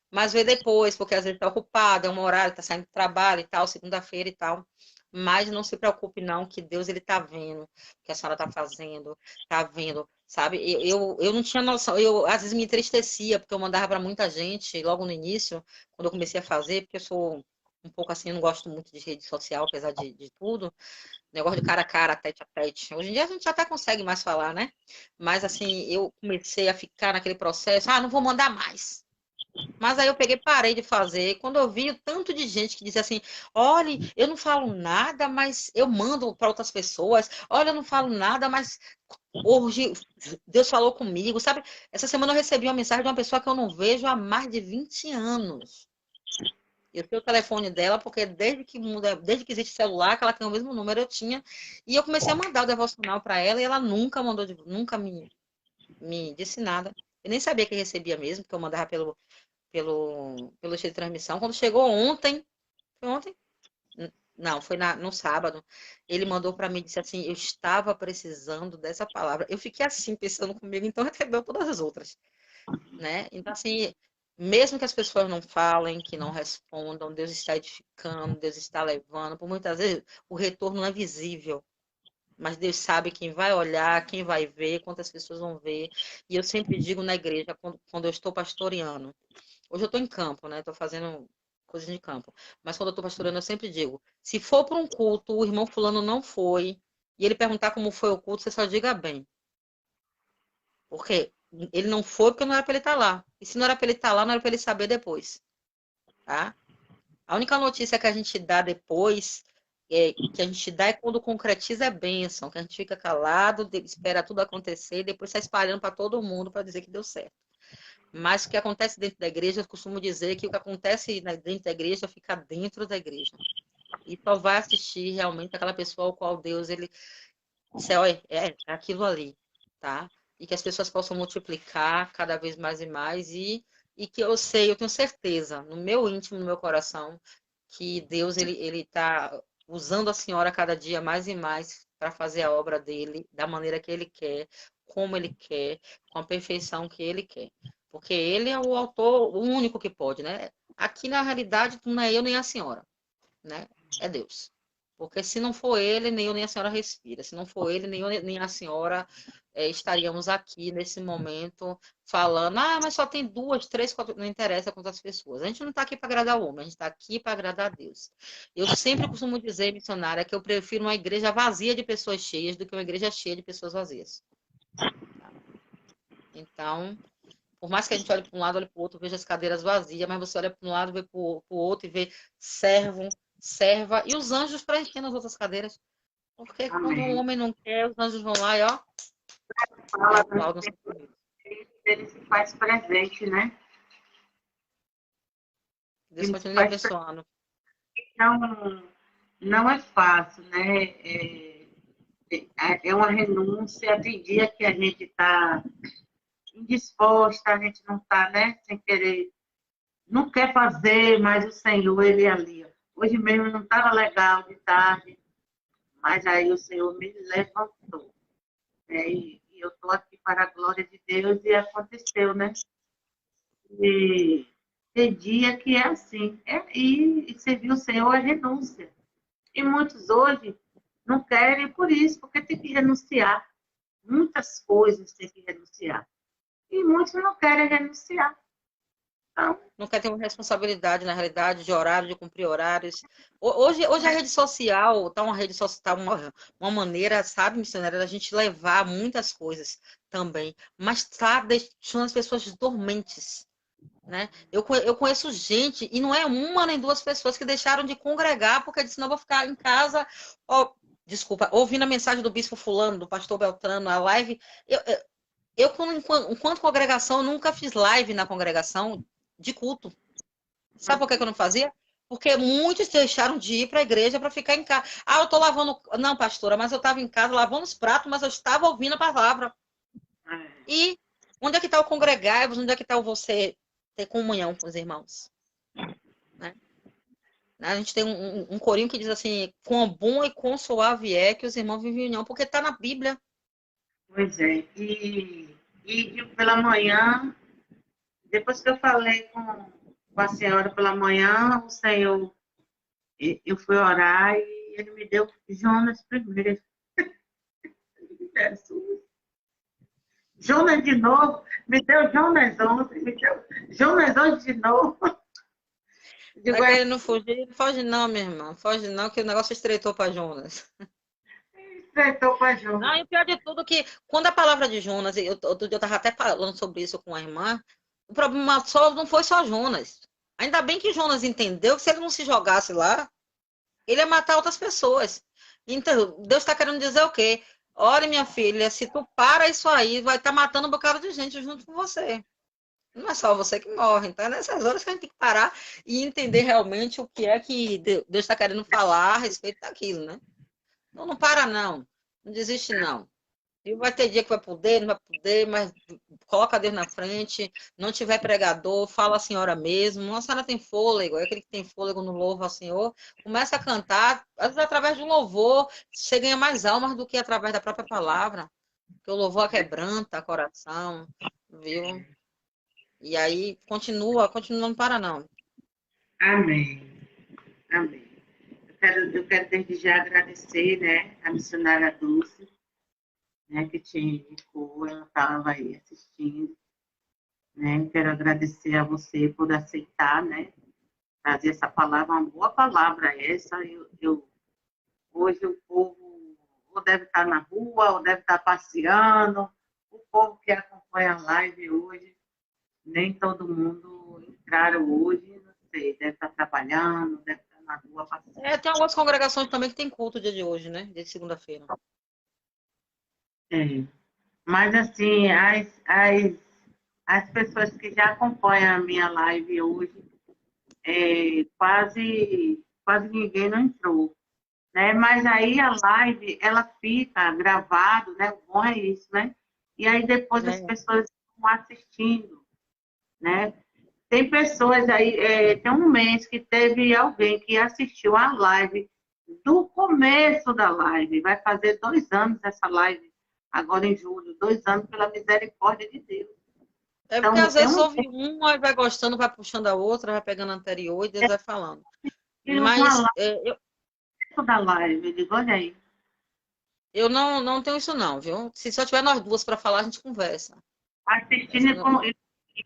mas vê depois, porque às vezes está ocupado, é um horário, está saindo do trabalho e tal, segunda-feira e tal. Mas não se preocupe, não, que Deus ele está vendo o que a senhora está fazendo, está vendo, sabe? Eu não tinha noção, eu às vezes me entristecia, porque eu mandava para muita gente logo no início, quando eu comecei a fazer, porque eu sou um pouco assim, eu não gosto muito de rede social, apesar de tudo, negócio de cara a cara, tete a tete. Hoje em dia a gente até consegue mais falar, né? Mas assim, eu comecei a ficar naquele processo, não vou mandar mais. Mas aí eu peguei, parei de fazer. Quando eu vi o tanto de gente que dizia assim, olha, eu não falo nada, mas eu mando para outras pessoas. Olha, eu não falo nada, mas hoje Deus falou comigo, sabe? Essa semana eu recebi uma mensagem de uma pessoa que eu não vejo há mais de 20 anos. Eu tenho o telefone dela, porque desde que existe celular, que ela tem o mesmo número, eu tinha. E eu comecei a mandar o devocional para ela, e ela nunca mandou, nunca me disse nada. Eu nem sabia que recebia mesmo, porque eu mandava pelo cheio de transmissão. Quando chegou ontem, foi ontem? Não, foi no sábado. Ele mandou para mim e disse assim: eu estava precisando dessa palavra. Eu fiquei assim, pensando comigo, então recebeu todas as outras, né? Então, assim, mesmo que as pessoas não falem, que não respondam, Deus está edificando, Deus está levando. Por muitas vezes, o retorno não é visível. Mas Deus sabe quem vai olhar, quem vai ver, quantas pessoas vão ver. E eu sempre digo na igreja, quando eu estou pastoreando, hoje eu estou em campo, né? Estou fazendo coisas de campo. Mas quando eu estou pastoreando, eu sempre digo: se for para um culto, o irmão fulano não foi, e ele perguntar como foi o culto, você só diga bem. Porque ele não foi porque não era para ele estar lá. E se não era para ele estar lá, não era para ele saber depois. Tá? A única notícia que a gente dá depois, que a gente dá é quando concretiza a bênção, que a gente fica calado, espera tudo acontecer, e depois sai espalhando para todo mundo para dizer que deu certo. Mas o que acontece dentro da igreja, eu costumo dizer que o que acontece dentro da igreja fica dentro da igreja. E só vai assistir realmente aquela pessoa ao qual Deus, ele disse, olha, é aquilo ali, tá? E que as pessoas possam multiplicar cada vez mais e mais, e que eu tenho certeza, no meu íntimo, no meu coração, que Deus, ele tá usando a senhora cada dia mais e mais para fazer a obra dele da maneira que ele quer, como ele quer, com a perfeição que ele quer. Porque ele é o autor, o único que pode, né? Aqui, na realidade, não é eu nem a senhora, né? É Deus. Porque se não for ele, nem eu nem a senhora respira. Se não for ele, nem eu nem a senhora estaríamos aqui nesse momento falando, mas só tem 2, 3, 4, não interessa quantas pessoas. A gente não está aqui para agradar o homem, a gente está aqui para agradar a Deus. Eu sempre costumo dizer, missionária, que eu prefiro uma igreja vazia de pessoas cheias do que uma igreja cheia de pessoas vazias. Então, por mais que a gente olhe para um lado, olhe para o outro, veja as cadeiras vazias, mas você olha para um lado, vê para o outro e vê servo, serva, e os anjos preenchendo as outras cadeiras. Porque quando o Amém. homem não quer, os anjos vão lá e ó, e Fala aplaudam. ele se faz presente, né? Deus Ele se continue faz presente. abençoando. Não, não é fácil, né? É uma renúncia. Tem dia que a gente está indisposta, a gente não está, né? Sem querer, não quer fazer, mas o Senhor, Ele é ali. Ó. Hoje mesmo não estava legal de tarde, mas aí o Senhor me levantou. Né? E eu estou aqui para a glória de Deus e aconteceu, né? E tem dia que é assim. E servir o Senhor é renúncia. E muitos hoje não querem por isso, porque tem que renunciar. Muitas coisas tem que renunciar. E muitos não querem renunciar. Então, Não quer ter uma responsabilidade, na realidade, de horário, de cumprir horários. Hoje a rede social tá uma rede social, tá uma maneira, sabe, missionária, da gente levar muitas coisas também, mas tá deixando as pessoas dormentes, né? Eu conheço gente, e não é uma nem duas pessoas que deixaram de congregar porque disse, não, vou ficar em casa, ó, desculpa, ouvindo a mensagem do bispo fulano, do pastor Beltrano, a live, enquanto congregação, eu nunca fiz live na congregação de culto. Sabe por que eu não fazia? Porque muitos deixaram de ir para a igreja para ficar em casa. Ah, eu estou lavando. Não, pastora, mas eu estava em casa lavando os pratos, mas eu estava ouvindo a palavra. E onde é que está o congregar? Onde é que está o você ter comunhão com os irmãos? Né? A gente tem um corinho que diz assim: quão bom e quão suave é que os irmãos vivem em união, porque está na Bíblia. pois é. Pela manhã, depois que eu falei com a senhora pela manhã, o Senhor, eu fui orar e ele me deu Jonas primeiro. Jesus. Jonas de novo, me deu Jonas 11, me deu Jonas 11 de novo. Tá Digo, querendo fugir? Foge não, minha irmã. Foge não, que o negócio estreitou para Jonas. enfrentou com a Não, Jonas. e o pior de tudo é que, quando a palavra de Jonas, outro dia eu estava até falando sobre isso com a irmã, o problema só não foi só Jonas. Ainda bem que Jonas entendeu que se ele não se jogasse lá, ele ia matar outras pessoas. Então, Deus está querendo dizer o quê? Olha, minha filha, se tu para isso aí, vai estar matando um bocado de gente junto com você. Não é só você que morre. Então, é nessas horas que a gente tem que parar e entender realmente o que é que Deus está querendo falar a respeito daquilo, né? Então, não para, não. Não desiste, não. E vai ter dia que vai poder, não vai poder, mas coloca Deus na frente. Não tiver pregador, fala a senhora mesmo. A senhora tem fôlego, é aquele que tem fôlego no louvo ao Senhor. Começa a cantar, às vezes através do louvor, você ganha mais almas do que através da própria palavra. Porque o louvor quebranta o coração, viu? E aí continua, não para não. Amém. Amém. Eu quero desde já agradecer, né, a missionária Dulce, né, que te indicou, ela estava aí assistindo, né, quero agradecer a você por aceitar, né, trazer essa palavra, uma boa palavra essa, hoje o povo ou deve estar na rua, ou deve estar passeando, o povo que acompanha a live hoje, nem todo mundo entraram hoje, não sei, deve estar trabalhando, deve estar na rua passeando. É, tem algumas congregações também que tem culto dia de hoje, né? Dia de segunda-feira. É. Mas, assim, as pessoas que já acompanham a minha live hoje, quase ninguém não entrou, né? Mas aí a live, ela fica gravado, né? O bom é isso, né? E aí depois as É. pessoas estão assistindo, né? Tem pessoas aí, tem um mês que teve alguém que assistiu a live do começo da live, vai fazer 2 anos essa live, agora em julho, 2 anos pela misericórdia de Deus. É porque Então, às tem vezes um ouve um, aí vai gostando, vai puxando a outra, vai pegando a anterior e Deus vai falando. tem uma Mas live eu, da live, eu digo, olha aí, eu não tenho isso não, viu? Se só tiver nós duas para falar, a gente conversa. assistindo Essa não-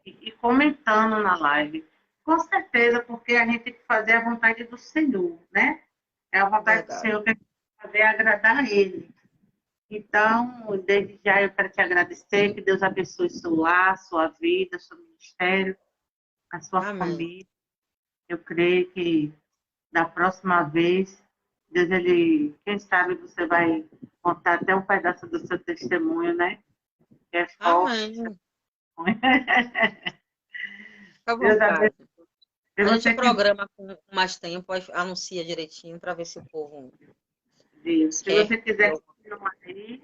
e comentando na live. Com certeza, porque a gente tem que fazer a vontade do Senhor, né? É a vontade do Verdade. Senhor que a gente tem que fazer agradar a Ele. Então, desde já eu quero te agradecer, que Deus abençoe seu lar, sua vida, seu ministério, a sua Amém. família. Eu creio que Da próxima vez, Deus, quem sabe você vai contar até um pedaço do seu testemunho, né? Que é forte. Amém. Fica à Deus vontade. abençoe. Se A gente você programa com mais tempo, aí anuncia direitinho para ver se o povo quiser, se quer. você quiser continuar aí,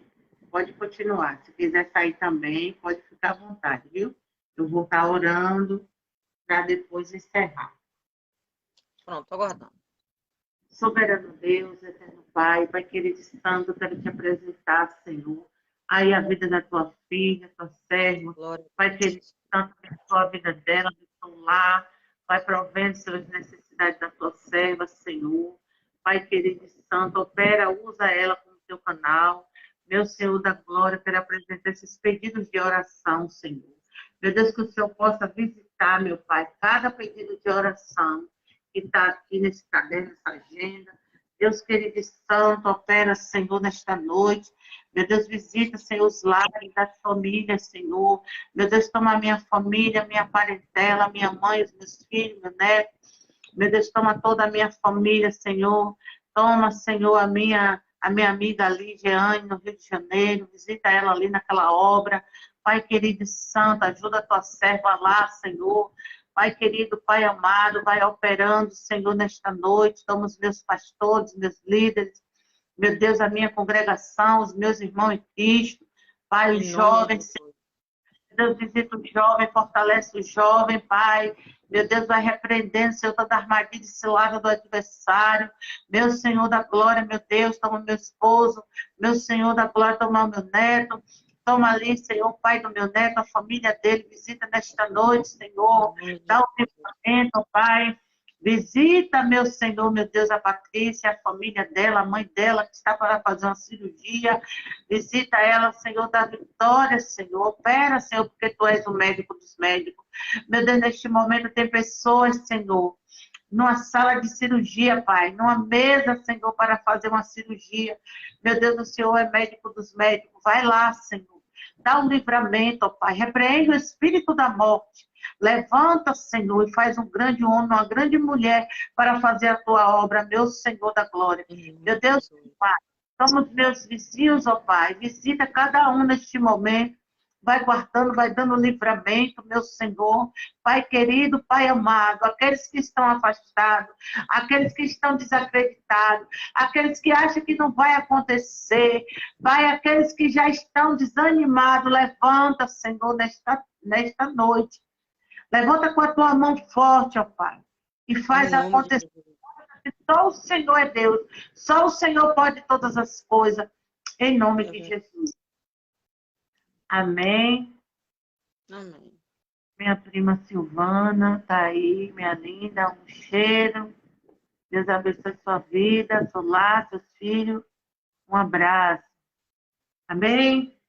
pode continuar. Se quiser sair também, pode ficar à vontade, viu? Eu vou estar orando para depois encerrar. Pronto, tô aguardando. Soberano Deus, eterno Pai, Pai querido e santo, quero te apresentar, Senhor, aí a vida da tua filha, tua serva, Glória. Pai querido e santo, abençoa a vida dela, abençoa o lar, Pai, provendo suas necessidades da tua serva, Senhor, Pai querido e santo, opera, usa ela como teu canal, meu Senhor da glória, quero apresentar esses pedidos de oração, Senhor. Meu Deus, que o Senhor possa visitar, meu Pai, cada pedido de oração, que está aqui nesse caderno, nessa agenda. Deus querido e santo, opera, Senhor, nesta noite. Meu Deus, visita, Senhor, os lares das famílias, Senhor. Meu Deus, toma a minha família, minha parentela, minha mãe, os meus filhos, meu neto. Meu Deus, toma toda a minha família, Senhor. Toma, Senhor, a minha amiga Lidiane, no Rio de Janeiro. Visita ela ali naquela obra. Pai querido e santo, ajuda a tua serva lá, Senhor. Pai querido, Pai amado, vai operando, Senhor, nesta noite. Toma os meus pastores, meus líderes. Meu Deus, a minha congregação, os meus irmãos em Cristo. Pai, os jovens, Senhor. Deus, visita o jovem, fortalece o jovem, Pai. Meu Deus, vai repreendendo, Senhor, toda armadilha e cilada do adversário. Meu Senhor da glória, meu Deus, toma meu esposo. Meu Senhor da glória, toma o meu neto. Toma ali, Senhor, o pai do meu neto, a família dele, visita nesta noite, Senhor. Dá o livramento, Pai. Visita, meu Senhor, meu Deus, a Patrícia, a família dela, a mãe dela, que está para fazer uma cirurgia. Visita ela, Senhor, da vitória, Senhor. Opera, Senhor, porque Tu és o médico dos médicos. Meu Deus, neste momento tem pessoas, Senhor, numa sala de cirurgia, Pai, numa mesa, Senhor, para fazer uma cirurgia. Meu Deus, o Senhor é médico dos médicos. Vai lá, Senhor. Dá um livramento, ó Pai. Repreende o espírito da morte. Levanta, Senhor, e faz um grande homem, uma grande mulher para fazer a tua obra, meu Senhor da glória. Meu Deus, Pai, somos meus vizinhos, ó Pai. Visita cada um neste momento. Vai guardando, vai dando livramento, meu Senhor. Pai querido, Pai amado, aqueles que estão afastados, aqueles que estão desacreditados, aqueles que acham que não vai acontecer, Pai, aqueles que já estão desanimados, levanta, Senhor, nesta noite. Levanta com a tua mão forte, ó Pai, e faz acontecer. Só o Senhor é Deus, só o Senhor pode todas as coisas, em nome de Jesus. Amém. Amém. Minha prima Silvana está aí, minha linda, um cheiro. Deus abençoe sua vida, seu lar, seus filhos. Um abraço. Amém?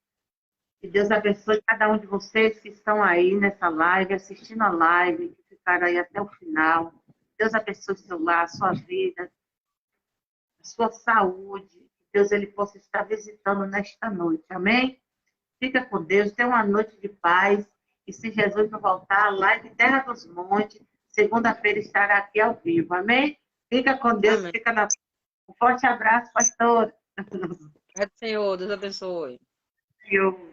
Que Deus abençoe cada um de vocês que estão aí nessa live, assistindo a live, que ficaram aí até o final. Deus abençoe seu lar, sua vida, a sua saúde. Que Deus ele possa estar visitando nesta noite. Amém? Fica com Deus, tenha uma noite de paz. E se Jesus não voltar, live Terra dos Montes, segunda-feira estará aqui ao vivo. Amém? Fica com Deus, Amém. fica na... Um forte abraço, pastor. Senhor, Deus abençoe. Eu